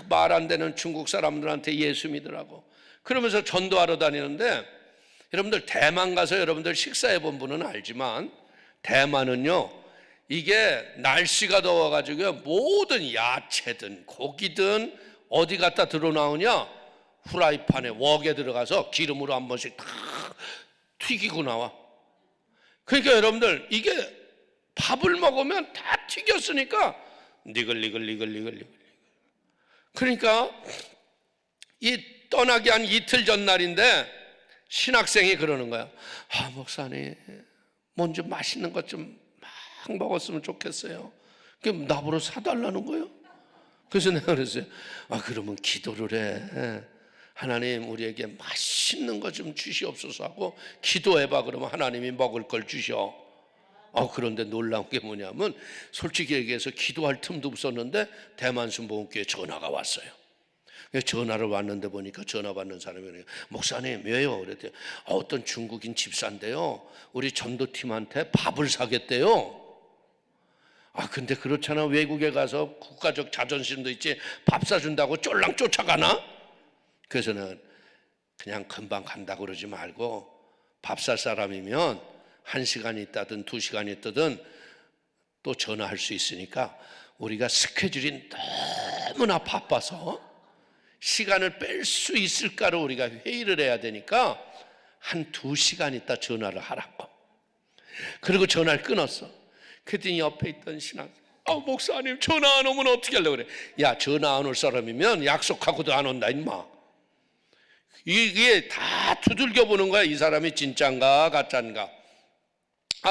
Speaker 2: 말 안 되는 중국 사람들한테 예수 믿으라고 그러면서 전도하러 다니는데, 여러분들 대만 가서 여러분들 식사해 본 분은 알지만 대만은요, 이게 날씨가 더워가지고 모든 야채든 고기든 어디 갖다 드러나오냐, 후라이팬에 웍에 들어가서 기름으로 한 번씩 다 튀기고 나와. 그러니까 여러분들, 이게 밥을 먹으면 다 튀겼으니까 니글니글. 그러니까 이 떠나기 한 이틀 전날인데 신학생이 그러는 거야. 아, 목사님, 뭔 좀 맛있는 것 좀 막 먹었으면 좋겠어요. 그럼 나보러 사달라는 거예요. 그래서 내가 그랬어요. 아, 그러면 기도를 해. 하나님, 우리에게 맛있는 것 좀 주시옵소서 하고 기도해봐. 그러면 하나님이 먹을 걸 주셔. 그런데 놀라운 게 뭐냐면, 솔직히 얘기해서 기도할 틈도 없었는데 대만 순복음교회 전화가 왔어요. 전화를 왔는데 보니까 전화 받는 사람이 목사님 왜요? 그랬더니 어떤 중국인 집사인데요, 우리 전도팀한테 밥을 사겠대요. 근데 그렇잖아. 외국에 가서 국가적 자존심도 있지, 밥 사준다고 쫄랑 쫓아가나? 그래서는 그냥 금방 간다고 그러지 말고 밥 살 사람이면 1시간 있다든 2시간 있다든 또 전화할 수 있으니까, 우리가 스케줄이 너무나 바빠서 시간을 뺄 수 있을까를 우리가 회의를 해야 되니까 한 2시간 있다 전화를 하라고. 그리고 전화를 끊었어. 그랬더니 옆에 있던 신학, 목사님 전화 안 오면 어떻게 하려고 그래? 야, 전화 안 올 사람이면 약속하고도 안 온다 임마. 이게 다 두들겨 보는 거야. 이 사람이 진짠가 가짠가.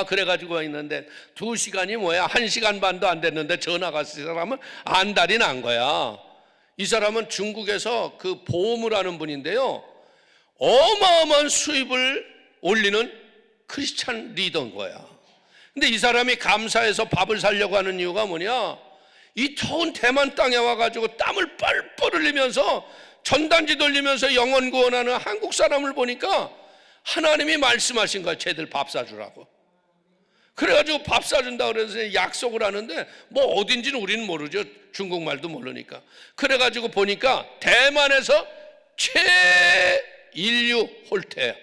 Speaker 2: 그래가지고 있는데 2시간이 뭐야, 1시간 반도 안 됐는데 전화가 왔을 사람은 안달이 난 거야. 이 사람은 중국에서 그 보험을 하는 분인데요, 어마어마한 수입을 올리는 크리스찬 리더인 거야. 근데 이 사람이 감사해서 밥을 사려고 하는 이유가 뭐냐, 이 더운 대만 땅에 와가지고 땀을 뻘뻘 흘리면서 전단지 돌리면서 영혼 구원하는 한국 사람을 보니까 하나님이 말씀하신 거야. 쟤들 밥 사주라고. 그래가지고 밥 사준다고 그래서 약속을 하는데, 뭐 어딘지는 우리는 모르죠. 중국말도 모르니까. 그래가지고 보니까 대만에서 최인류 홀태야.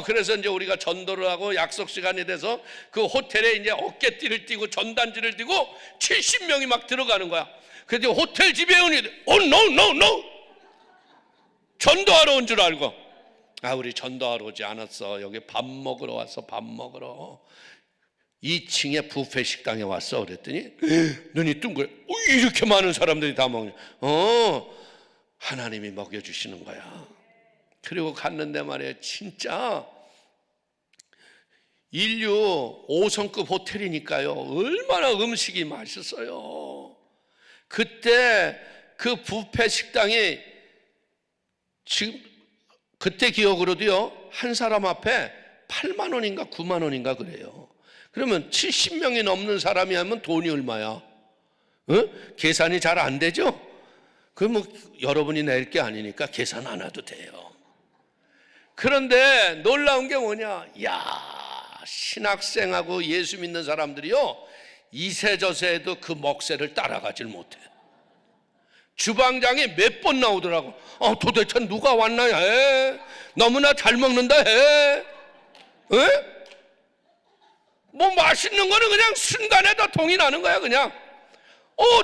Speaker 2: 그래서 이제 우리가 전도를 하고 약속 시간이 돼서 그 호텔에 이제 어깨띠를 띠고 전단지를 띠고 70명이 막 들어가는 거야. 그런데 호텔 지배원이 no 전도하러 온 줄 알고, 우리 전도하러 오지 않았어. 여기 밥 먹으러 왔어. 밥 먹으러. 2층에 뷔페 식당에 왔어. 그랬더니 눈이 뜬 거야. 이렇게 많은 사람들이 다 먹냐. 하나님이 먹여주시는 거야. 그리고 갔는데 말이에요, 진짜 인류 5성급 호텔이니까요, 얼마나 음식이 맛있어요. 그때 그 뷔페 식당이 지금 그때 기억으로도요, 한 사람 앞에 8만 원인가 9만 원인가 그래요. 그러면 70명이 넘는 사람이 하면 돈이 얼마야? 계산이 잘 안 되죠? 그럼 뭐 여러분이 낼 게 아니니까 계산 안 해도 돼요. 그런데 놀라운 게 뭐냐? 신학생하고 예수 믿는 사람들이요, 이세저세에도 그 먹새를 따라가질 못해. 주방장이 몇 번 나오더라고. 도대체 누가 왔나 해? 너무나 잘 먹는다 해. 뭐 맛있는 거는 그냥 순간에 다 동이 나는 거야. 그냥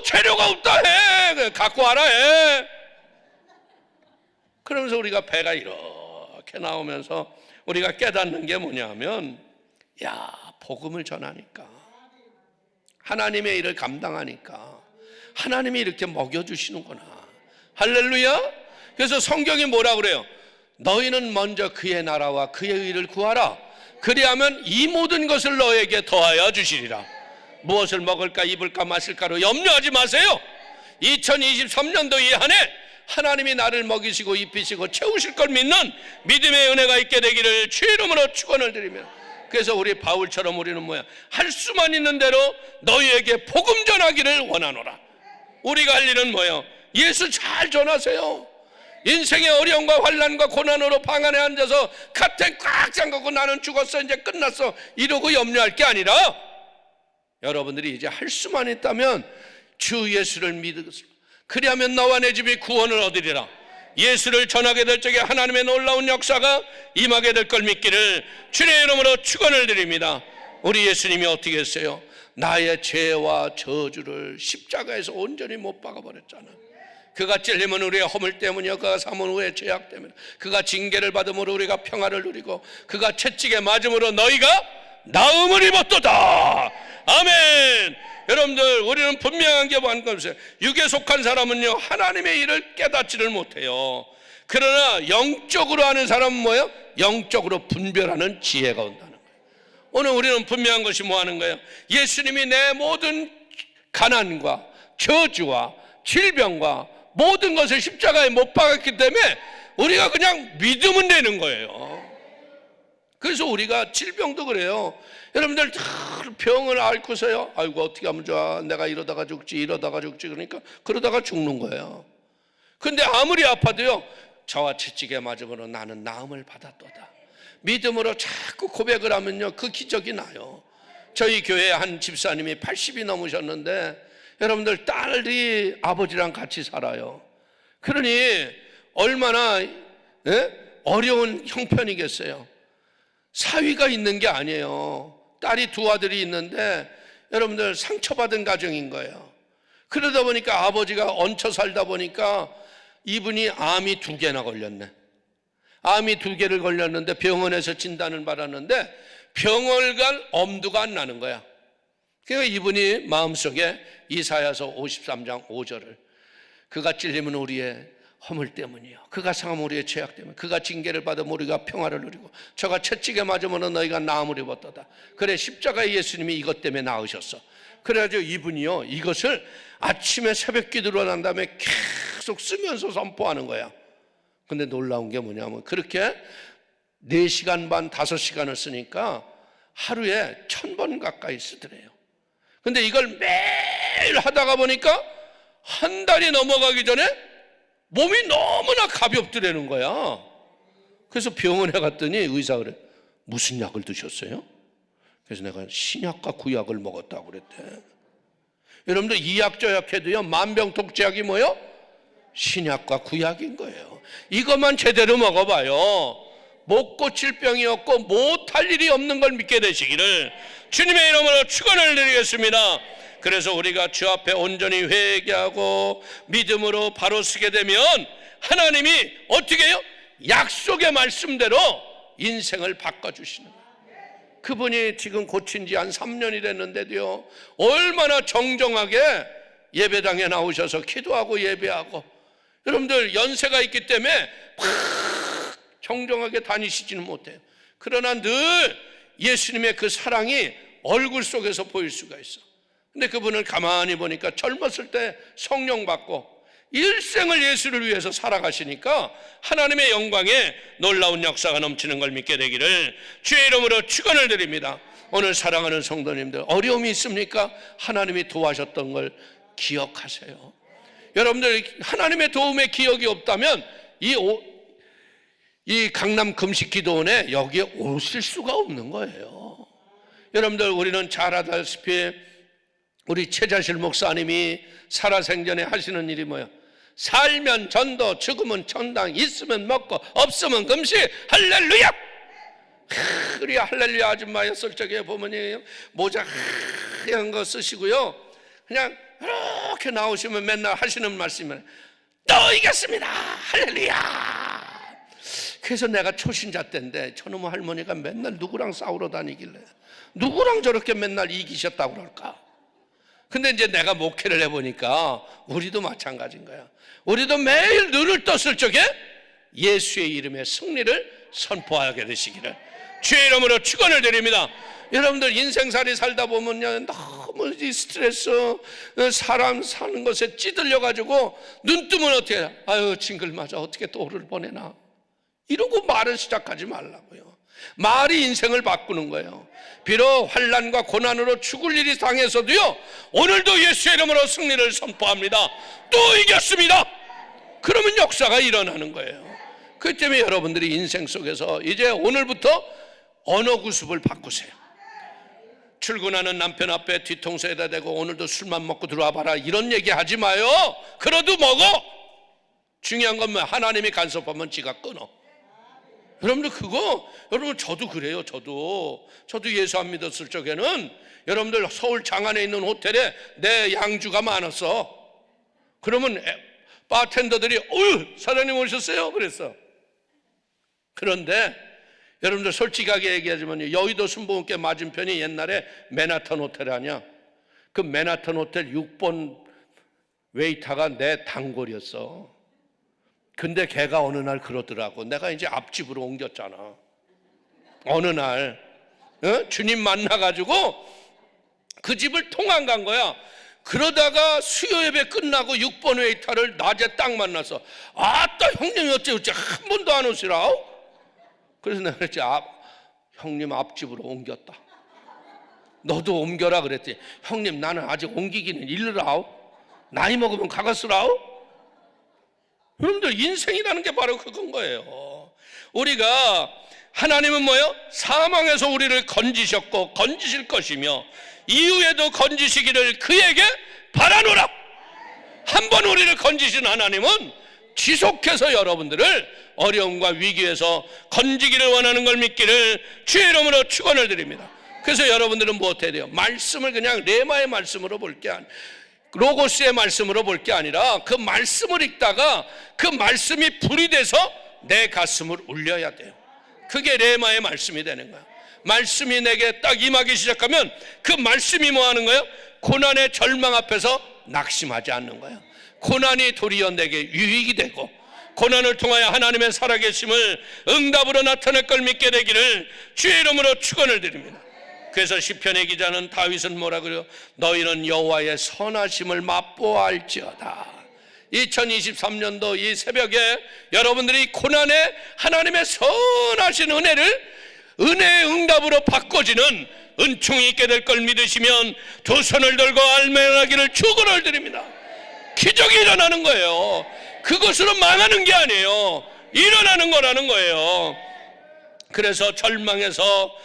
Speaker 2: 재료가 없다 해. 그냥 갖고 와라 해. 그러면서 우리가 배가 이렇게 나오면서 우리가 깨닫는 게 뭐냐면, 복음을 전하니까, 하나님의 일을 감당하니까 하나님이 이렇게 먹여주시는구나. 할렐루야. 그래서 성경이 뭐라 그래요? 너희는 먼저 그의 나라와 그의 의를 구하라. 그리하면 이 모든 것을 너에게 더하여 주시리라. 무엇을 먹을까 입을까 마실까로 염려하지 마세요. 2023년도 이 한 해 하나님이 나를 먹이시고 입히시고 채우실 걸 믿는 믿음의 은혜가 있게 되기를 주의 이름으로 축원을 드리며, 그래서 우리 바울처럼 우리는 뭐야? 할 수만 있는 대로 너희에게 복음 전하기를 원하노라. 우리가 할 일은 뭐예요? 예수 잘 전하세요. 인생의 어려움과 환난과 고난으로 방 안에 앉아서 카텐 꽉 잠그고 나는 죽었어, 이제 끝났어, 이러고 염려할 게 아니라, 여러분들이 이제 할 수만 있다면 주 예수를 믿으라. 그리하면 너와 내 집이 구원을 얻으리라. 예수를 전하게 될 적에 하나님의 놀라운 역사가 임하게 될 걸 믿기를 주의 이름으로 축원을 드립니다. 우리 예수님이 어떻게 했어요? 나의 죄와 저주를 십자가에서 온전히 못 박아버렸잖아. 그가 찔림은 우리의 허물 때문이요, 그가 삼은 우리의 죄악 때문에, 그가 징계를 받음으로 우리가 평화를 누리고, 그가 채찍에 맞음으로 너희가 나음을 입었도다. 아멘. 여러분들, 우리는 분명한 게 뭐냐면, 육에 속한 사람은요, 하나님의 일을 깨닫지를 못해요. 그러나 영적으로 하는 사람은 뭐예요? 영적으로 분별하는 지혜가 온다는 거예요. 오늘 우리는 분명한 것이 뭐 하는 거예요? 예수님이 내 모든 가난과 저주와 질병과 모든 것을 십자가에 못 박았기 때문에 우리가 그냥 믿으면 되는 거예요. 그래서 우리가 질병도 그래요. 여러분들 다 병을 앓고서요, 아이고 어떻게 하면 좋아, 내가 이러다가 죽지 이러다가 죽지, 그러다가 죽는 거예요. 근데 아무리 아파도요, 저와 채찍에 맞음으로 나는 나음을 받았도다. 믿음으로 자꾸 고백을 하면요, 그 기적이 나요. 저희 교회 한 집사님이 80이 넘으셨는데, 여러분들 딸이 아버지랑 같이 살아요. 그러니 얼마나 어려운 형편이겠어요. 사위가 있는 게 아니에요. 딸이 두 아들이 있는데 여러분들 상처받은 가정인 거예요. 그러다 보니까 아버지가 얹혀 살다 보니까 이분이 암이 2개나 걸렸네. 암이 2개를 걸렸는데 병원에서 진단을 받았는데 병을 갈 엄두가 안 나는 거야. 그러니까 이분이 마음속에 이사야서 53장 5절을, 그가 찔림은 우리의 허물 때문이요, 그가 상함은 우리의 죄악 때문에, 그가 징계를 받아 우리가 평화를 누리고, 저가 채찍에 맞으면 너희가 나음을 입었도다. 그래, 십자가의 예수님이 이것 때문에 나으셨어. 그래가지고 이분이요, 이것을 아침에 새벽 기도로 난 다음에 계속 쓰면서 선포하는 거야. 근데 놀라운 게 뭐냐면, 그렇게 4시간 반 5시간을 쓰니까 하루에 1000번 가까이 쓰더래요. 근데 이걸 매일 하다가 보니까 한 달이 넘어가기 전에 몸이 너무나 가볍더라는 거야. 그래서 병원에 갔더니 의사가 그래, 무슨 약을 드셨어요? 그래서 내가 신약과 구약을 먹었다고 그랬대. 여러분들 이약 저약 해도요, 만병통치약이 뭐예요? 신약과 구약인 거예요. 이것만 제대로 먹어봐요, 못 고칠 병이 없고 못할 일이 없는 걸 믿게 되시기를 주님의 이름으로 축원을 드리겠습니다. 그래서 우리가 주 앞에 온전히 회개하고 믿음으로 바로 서게 되면 하나님이 어떻게 해요? 약속의 말씀대로 인생을 바꿔주시는 거예요. 그분이 지금 고친 지 한 3년이 됐는데도요, 얼마나 정정하게 예배당에 나오셔서 기도하고 예배하고, 여러분들 연세가 있기 때문에 막 정정하게 다니시지는 못해요. 그러나 늘 예수님의 그 사랑이 얼굴 속에서 보일 수가 있어. 근데 그분을 가만히 보니까 젊었을 때 성령 받고 일생을 예수를 위해서 살아가시니까 하나님의 영광에 놀라운 역사가 넘치는 걸 믿게 되기를 주의 이름으로 축원을 드립니다. 오늘 사랑하는 성도님들, 어려움이 있습니까? 하나님이 도와셨던 걸 기억하세요. 여러분들 하나님의 도움에 기억이 없다면 이 강남 금식기도원에 여기에 오실 수가 없는 거예요. 여러분들, 우리는 잘 알다시피 우리 최자실 목사님이 살아생전에 하시는 일이 뭐예요? 살면 전도, 죽으면 천당, 있으면 먹고 없으면 금식. 할렐루야! 우리 할렐루야 아줌마였을 적에 보면 모자 하얀 거 쓰시고요, 그냥 이렇게 나오시면 맨날 하시는 말씀은 또 이겼습니다, 할렐루야. 그래서 내가 초신자 때인데 저놈의 할머니가 맨날 누구랑 싸우러 다니길래 누구랑 저렇게 맨날 이기셨다고 그럴까. 근데 이제 내가 목회를 해보니까 우리도 마찬가지인 거야. 우리도 매일 눈을 떴을 적에 예수의 이름의 승리를 선포하게 되시기를 주의 이름으로 축원을 드립니다. 여러분들 인생살이 살다 보면요, 너무 이 스트레스, 사람 사는 것에 찌들려 가지고 눈 뜨면 어떻게 해요? 아유 징글맞아, 어떻게 또 오를 보내나, 이러고 말을 시작하지 말라고요. 말이 인생을 바꾸는 거예요. 비록 환난과 고난으로 죽을 일이 당해서도요, 오늘도 예수의 이름으로 승리를 선포합니다. 또 이겼습니다. 그러면 역사가 일어나는 거예요. 그렇기 때문에 여러분들이 인생 속에서 이제 오늘부터 언어 구습을 바꾸세요. 출근하는 남편 앞에 뒤통수에다 대고 오늘도 술만 먹고 들어와 봐라, 이런 얘기 하지 마요. 그래도 먹어. 중요한 건 뭐, 하나님이 간섭하면 지가 끊어. 여러분들 그거, 여러분 저도 그래요. 저도 예수 안 믿었을 적에는 여러분들 서울 장안에 있는 호텔에 내 양주가 많았어. 그러면 바텐더들이 사장님 오셨어요? 그랬어. 그런데 여러분들 솔직하게 얘기하자면 여의도 순복음교 맞은편이 옛날에 맨하탄 호텔 아니야. 그 맨하탄 호텔 6번 웨이터가 내 단골이었어. 근데 걔가 어느 날 그러더라고. 내가 이제 앞집으로 옮겼잖아. 어느 날 주님 만나가지고 그 집을 통안 간 거야. 그러다가 수요 예배 끝나고 6번 웨이터를 낮에 딱 만나서 아따 형님이 어째 한 번도 안 오시라. 그래서 내가 그랬지, 형님 앞집으로 옮겼다. 너도 옮겨라 그랬더니 형님 나는 아직 옮기기는 일러라오. 나이 먹으면 가겠으라오. 여러분들 인생이라는 게 바로 그건 거예요. 우리가 하나님은 뭐예요? 사망에서 우리를 건지셨고 건지실 것이며 이후에도 건지시기를 그에게 바라노라. 한 번 우리를 건지신 하나님은 지속해서 여러분들을 어려움과 위기에서 건지기를 원하는 걸 믿기를 주의 이름으로 축원을 드립니다. 그래서 여러분들은 무엇 해야 돼요? 말씀을 그냥 레마의 말씀으로 볼 게 아니라, 로고스의 말씀으로 볼 게 아니라 그 말씀을 읽다가 그 말씀이 불이 돼서 내 가슴을 울려야 돼요. 그게 레마의 말씀이 되는 거야. 말씀이 내게 딱 임하기 시작하면 그 말씀이 뭐 하는 거예요? 고난의 절망 앞에서 낙심하지 않는 거예요. 고난이 도리어 내게 유익이 되고 고난을 통하여 하나님의 살아계심을 응답으로 나타낼 걸 믿게 되기를 주의 이름으로 축원을 드립니다. 그래서 시편의 기자는 다윗은 뭐라 그래요? 너희는 여호와의 선하심을 맛보아할지어다. 2023년도 이 새벽에 여러분들이 고난에 하나님의 선하신 은혜를 은혜의 응답으로 바꿔지는 은총이 있게 될 걸 믿으시면 두 손을 들고 알매하기를 축원을 드립니다. 기적이 일어나는 거예요. 그것으로 망하는 게 아니에요. 일어나는 거라는 거예요. 그래서 절망에서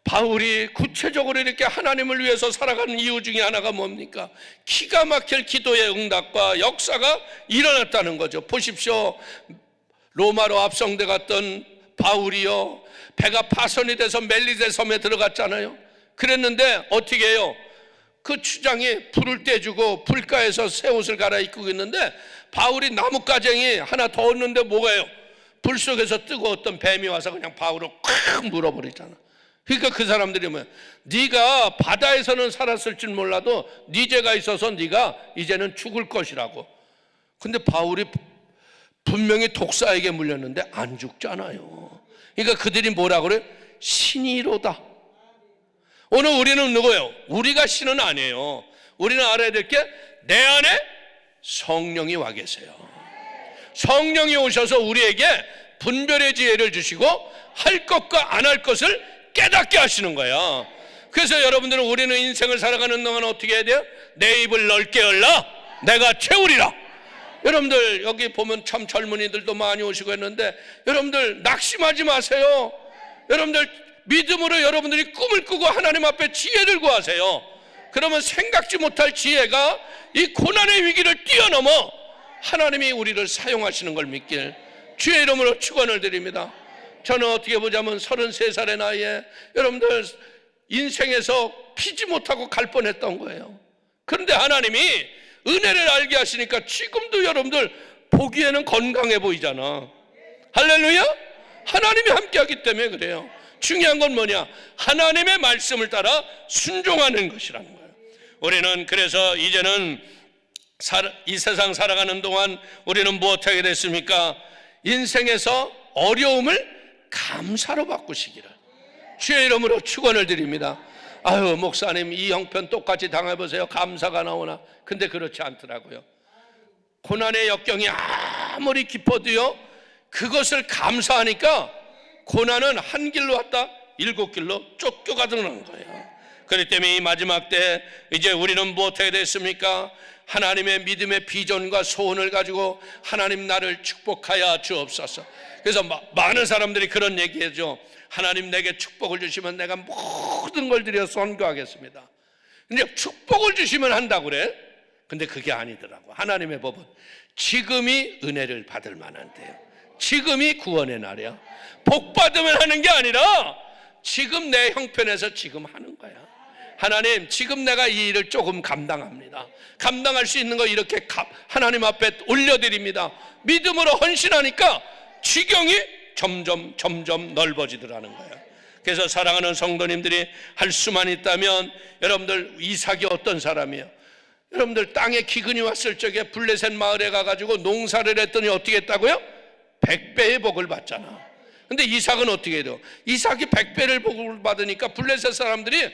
Speaker 2: 바울이 구체적으로 이렇게 하나님을 위해서 살아가는 이유 중에 하나가 뭡니까? 기가 막힐 기도의 응답과 역사가 일어났다는 거죠. 보십시오. 로마로 압송돼 갔던 바울이요, 배가 파손이 돼서 멜리세 섬에 들어갔잖아요. 그랬는데 어떻게 해요? 그 추장이 불을 떼주고 불가에서 새 옷을 갈아입고 있는데 바울이 나뭇가쟁이 하나 더 얻는데 뭐가요? 불 속에서 뜨고 어떤 뱀이 와서 그냥 바울을 콱 물어버리잖아. 그러니까 그 사람들이 뭐야? 네가 바다에서는 살았을 줄 몰라도 네 죄가 있어서 네가 이제는 죽을 것이라고. 근데 바울이 분명히 독사에게 물렸는데 안 죽잖아요. 그러니까 그들이 뭐라 그래요? 신이로다. 오늘 우리는 누구예요? 우리가 신은 아니에요. 우리는 알아야 될 게 내 안에 성령이 와 계세요. 성령이 오셔서 우리에게 분별의 지혜를 주시고 할 것과 안 할 것을 깨닫게 하시는 거야. 그래서 여러분들은 우리는 인생을 살아가는 동안 어떻게 해야 돼요? 내 입을 넓게 열라 내가 채우리라. 여러분들 여기 보면 참 젊은이들도 많이 오시고 했는데 여러분들 낙심하지 마세요. 여러분들 믿음으로 여러분들이 꿈을 꾸고 하나님 앞에 지혜를 구하세요. 그러면 생각지 못할 지혜가 이 고난의 위기를 뛰어넘어 하나님이 우리를 사용하시는 걸 믿길 주의 이름으로 축원을 드립니다. 저는 어떻게 보자면 33살의 나이에 여러분들 인생에서 피지 못하고 갈 뻔했던 거예요. 그런데 하나님이 은혜를 알게 하시니까 지금도 여러분들 보기에는 건강해 보이잖아. 할렐루야. 하나님이 함께하기 때문에 그래요. 중요한 건 뭐냐? 하나님의 말씀을 따라 순종하는 것이라는 거예요. 우리는 그래서 이제는 이 세상 살아가는 동안 우리는 무엇하게 됐습니까? 인생에서 어려움을 감사로 바꾸시기를 주의 이름으로 축원을 드립니다. 아유 목사님 이 형편 똑같이 당해보세요. 감사가 나오나? 근데 그렇지 않더라고요. 고난의 역경이 아무리 깊어도요 그것을 감사하니까 고난은 한 길로 왔다 7길로 쫓겨가는 거예요. 그렇기 때문에 이 마지막 때 이제 우리는 무엇해야 됐습니까? 하나님의 믿음의 비전과 소원을 가지고 하나님 나를 축복하여 주옵소서. 그래서 많은 사람들이 그런 얘기해죠. 하나님 내게 축복을 주시면 내가 모든 걸 드려 선교하겠습니다. 근데 축복을 주시면 한다고 그래? 근데 그게 아니더라고. 하나님의 법은 지금이 은혜를 받을 만한 때요. 지금이 구원의 날이야. 복 받으면 하는 게 아니라 지금 내 형편에서 지금 하는 거야. 하나님 지금 내가 이 일을 조금 감당합니다. 감당할 수 있는 거 이렇게 하나님 앞에 올려드립니다. 믿음으로 헌신하니까 지경이 점점 넓어지더라는 거예요. 그래서 사랑하는 성도님들이 할 수만 있다면 여러분들 이삭이 어떤 사람이에요? 여러분들 땅에 기근이 왔을 적에 블레셋 마을에 가가지고 농사를 했더니 어떻게 했다고요? 100배의 복을 받잖아. 근데 이삭은 어떻게 해요? 이삭이 100배를 복을 받으니까 블레셋 사람들이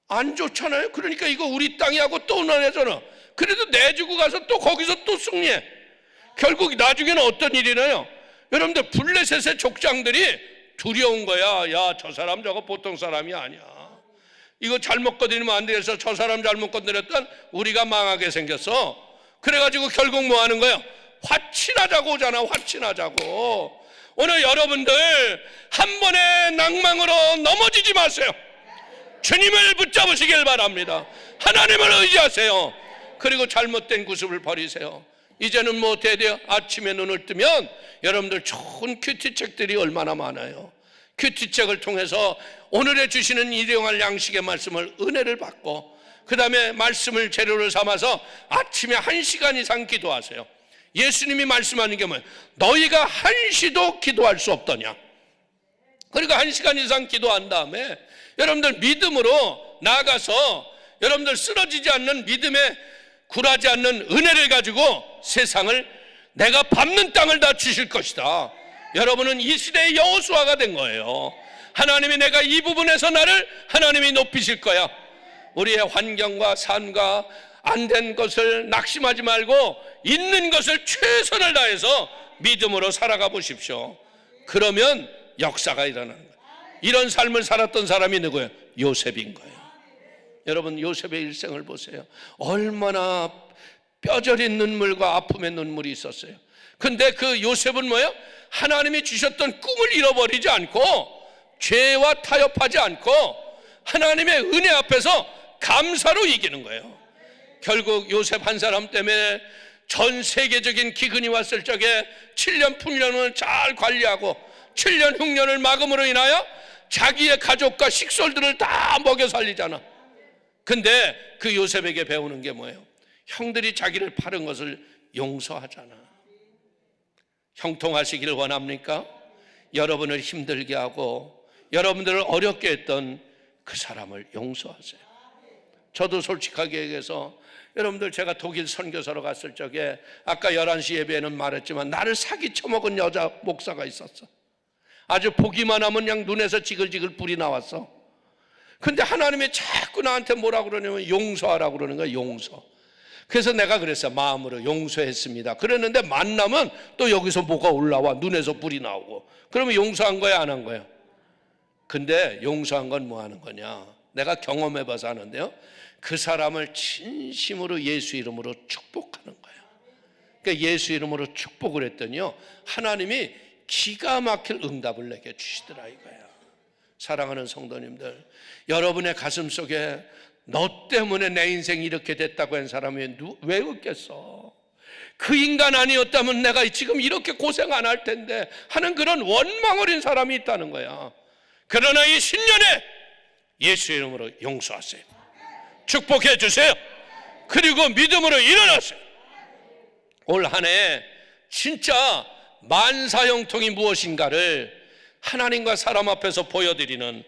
Speaker 2: 안 좋잖아요. 그러니까 이거 우리 땅이하고 또 나뉘잖아. 그래도 내주고 가서 또 거기서 또 승리해. 결국 나중에는 어떤 일이 나요? 여러분들 블레셋의 족장들이 두려운 거야. 야, 저 사람 저거 보통 사람이 아니야. 이거 잘못 건드리면 안 돼서 저 사람 잘못 건드렸던 우리가 망하게 생겼어. 그래가지고 결국 뭐 하는 거야? 화친하자고 오잖아. 화친하자고. 오늘 여러분들 한 번의 낭망으로 넘어지지 마세요. 주님을 붙잡으시길 바랍니다. 하나님을 의지하세요. 그리고 잘못된 구습을 버리세요. 이제는 뭐 어때야 돼요? 아침에 눈을 뜨면 여러분들 좋은 큐티책들이 얼마나 많아요. 큐티책을 통해서 오늘에 주시는 일용할 양식의 말씀을 은혜를 받고 그 다음에 말씀을 재료를 삼아서 아침에 1시간 이상 기도하세요. 예수님이 말씀하는 게 뭐예요? 너희가 1시도 기도할 수 없더냐. 그러니까 1시간 이상 기도한 다음에 여러분들 믿음으로 나아가서 여러분들 쓰러지지 않는 믿음에 굴하지 않는 은혜를 가지고 세상을 내가 밟는 땅을 다 주실 것이다. 여러분은 이 시대의 여호수아가 된 거예요. 하나님이 내가 이 부분에서 나를 하나님이 높이실 거야. 우리의 환경과 삶과 안 된 것을 낙심하지 말고 있는 것을 최선을 다해서 믿음으로 살아가 보십시오. 그러면 역사가 일어나는 거예요. 이런 삶을 살았던 사람이 누구예요? 요셉인 거예요. 여러분 요셉의 일생을 보세요. 얼마나 뼈저린 눈물과 아픔의 눈물이 있었어요. 근데 그 요셉은 뭐예요? 하나님이 주셨던 꿈을 잃어버리지 않고 죄와 타협하지 않고 하나님의 은혜 앞에서 감사로 이기는 거예요. 결국 요셉 한 사람 때문에 전 세계적인 기근이 왔을 적에 7년 풍년을 잘 관리하고 7년 흉년을 막음으로 인하여 자기의 가족과 식솔들을 다 먹여 살리잖아. 근데 그 요셉에게 배우는 게 뭐예요? 형들이 자기를 파는 것을 용서하잖아. 형통하시기를 원합니까? 여러분을 힘들게 하고 여러분들을 어렵게 했던 그 사람을 용서하세요. 저도 솔직하게 얘기해서 여러분들, 제가 독일 선교사로 갔을 적에 아까 11시 예배에는 말했지만 나를 사기 쳐먹은 여자 목사가 있었어. 아주 보기만 하면 그냥 눈에서 지글지글 불이 나왔어. 근데 하나님이 자꾸 나한테 뭐라 그러냐면 용서하라고 그러는 거야. 용서. 그래서 내가 그랬어요. 마음으로 용서했습니다. 그랬는데 만나면 또 여기서 뭐가 올라와. 눈에서 불이 나오고. 그러면 용서한 거야, 안 한 거야? 근데 용서한 건 뭐 하는 거냐, 내가 경험해봐서 하는데요, 그 사람을 진심으로 예수 이름으로 축복하는 거예요. 그러니까 예수 이름으로 축복을 했더니요, 하나님이 기가 막힐 응답을 내게 주시더라 이거예요. 사랑하는 성도님들, 여러분의 가슴 속에 너 때문에 내 인생이 이렇게 됐다고 한 사람이 왜 웃겠어? 그 인간 아니었다면 내가 지금 이렇게 고생 안 할 텐데 하는 그런 원망 어린 사람이 있다는 거야. 그러나 이 신년에 예수 이름으로 용서하세요. 축복해 주세요. 그리고 믿음으로 일어나세요. 올 한 해 진짜 만사형통이 무엇인가를 하나님과 사람 앞에서 보여드리는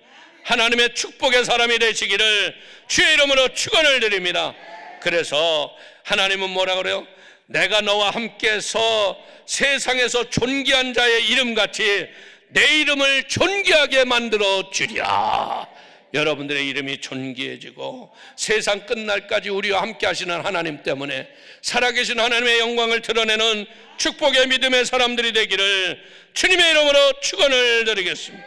Speaker 2: 하나님의 축복의 사람이 되시기를 주의 이름으로 축원을 드립니다. 그래서 하나님은 뭐라 그래요? 내가 너와 함께서 세상에서 존귀한 자의 이름같이 내 이름을 존귀하게 만들어 주리라. 여러분들의 이름이 존귀해지고 세상 끝날까지 우리와 함께 하시는 하나님 때문에 살아계신 하나님의 영광을 드러내는 축복의 믿음의 사람들이 되기를 주님의 이름으로 축원을 드리겠습니다.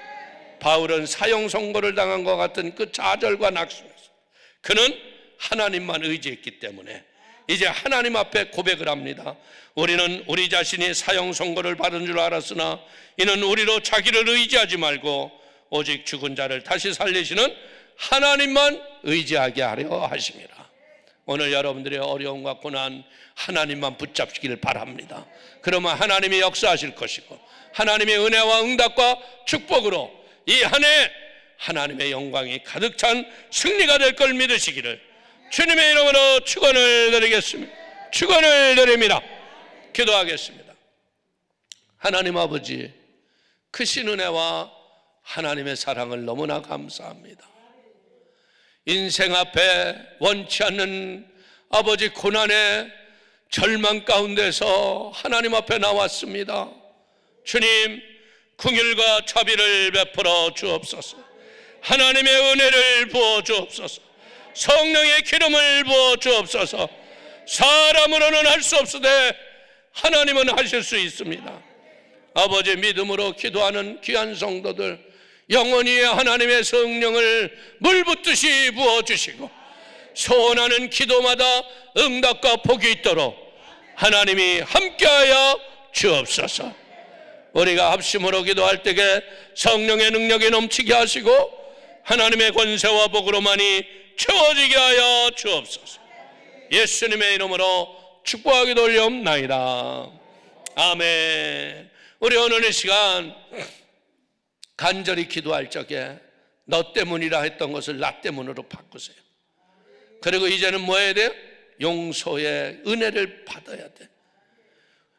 Speaker 2: 바울은 사형 선고를 당한 것 같은 그 좌절과 낙심에서 그는 하나님만 의지했기 때문에 이제 하나님 앞에 고백을 합니다. 우리는 우리 자신이 사형 선고를 받은 줄 알았으나 이는 우리로 자기를 의지하지 말고 오직 죽은 자를 다시 살리시는 하나님만 의지하게 하려 하심이라. 오늘 여러분들의 어려움과 고난 하나님만 붙잡기를 바랍니다. 그러면 하나님이 역사하실 것이고 하나님의 은혜와 응답과 축복으로 이 한 해 하나님의 영광이 가득 찬 승리가 될 걸 믿으시기를 주님의 이름으로 축원을 드리겠습니다. 축원을 드립니다. 기도하겠습니다. 하나님 아버지, 크신 은혜와 하나님의 사랑을 너무나 감사합니다. 인생 앞에 원치 않는 아버지 고난의 절망 가운데서 하나님 앞에 나왔습니다. 주님, 긍휼과 자비를 베풀어 주옵소서. 하나님의 은혜를 부어 주옵소서. 성령의 기름을 부어 주옵소서. 사람으로는 할 수 없으되 하나님은 하실 수 있습니다. 아버지, 믿음으로 기도하는 귀한 성도들 영원히 하나님의 성령을 물붓듯이 부어주시고 소원하는 기도마다 응답과 복이 있도록 하나님이 함께하여 주옵소서. 우리가 합심으로 기도할 때에 성령의 능력이 넘치게 하시고 하나님의 권세와 복으로만이 채워지게 하여 주옵소서. 예수님의 이름으로 축복하기도 올려옵나이다. 아멘. 우리 오늘 이 시간 간절히 기도할 적에 너 때문이라 했던 것을 나 때문으로 바꾸세요. 그리고 이제는 뭐 해야 돼요? 용서의 은혜를 받아야 돼.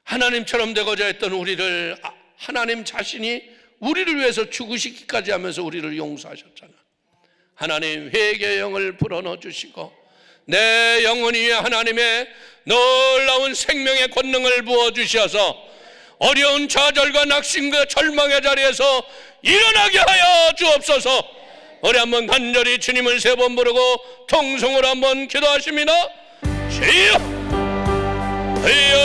Speaker 2: 하나님처럼 되고자 했던 우리를 하나님 자신이 우리를 위해서 죽으시기까지 하면서 우리를 용서하셨잖아. 하나님 회개의 영을 불어넣어 주시고 내 영혼 위에 하나님의 놀라운 생명의 권능을 부어주셔서 어려운 좌절과 낙심과 절망의 자리에서 일어나게 하여 주옵소서. 우리 한번 간절히 주님을 세 번 부르고 통성으로 한번 기도하십니다. 주여, 주여,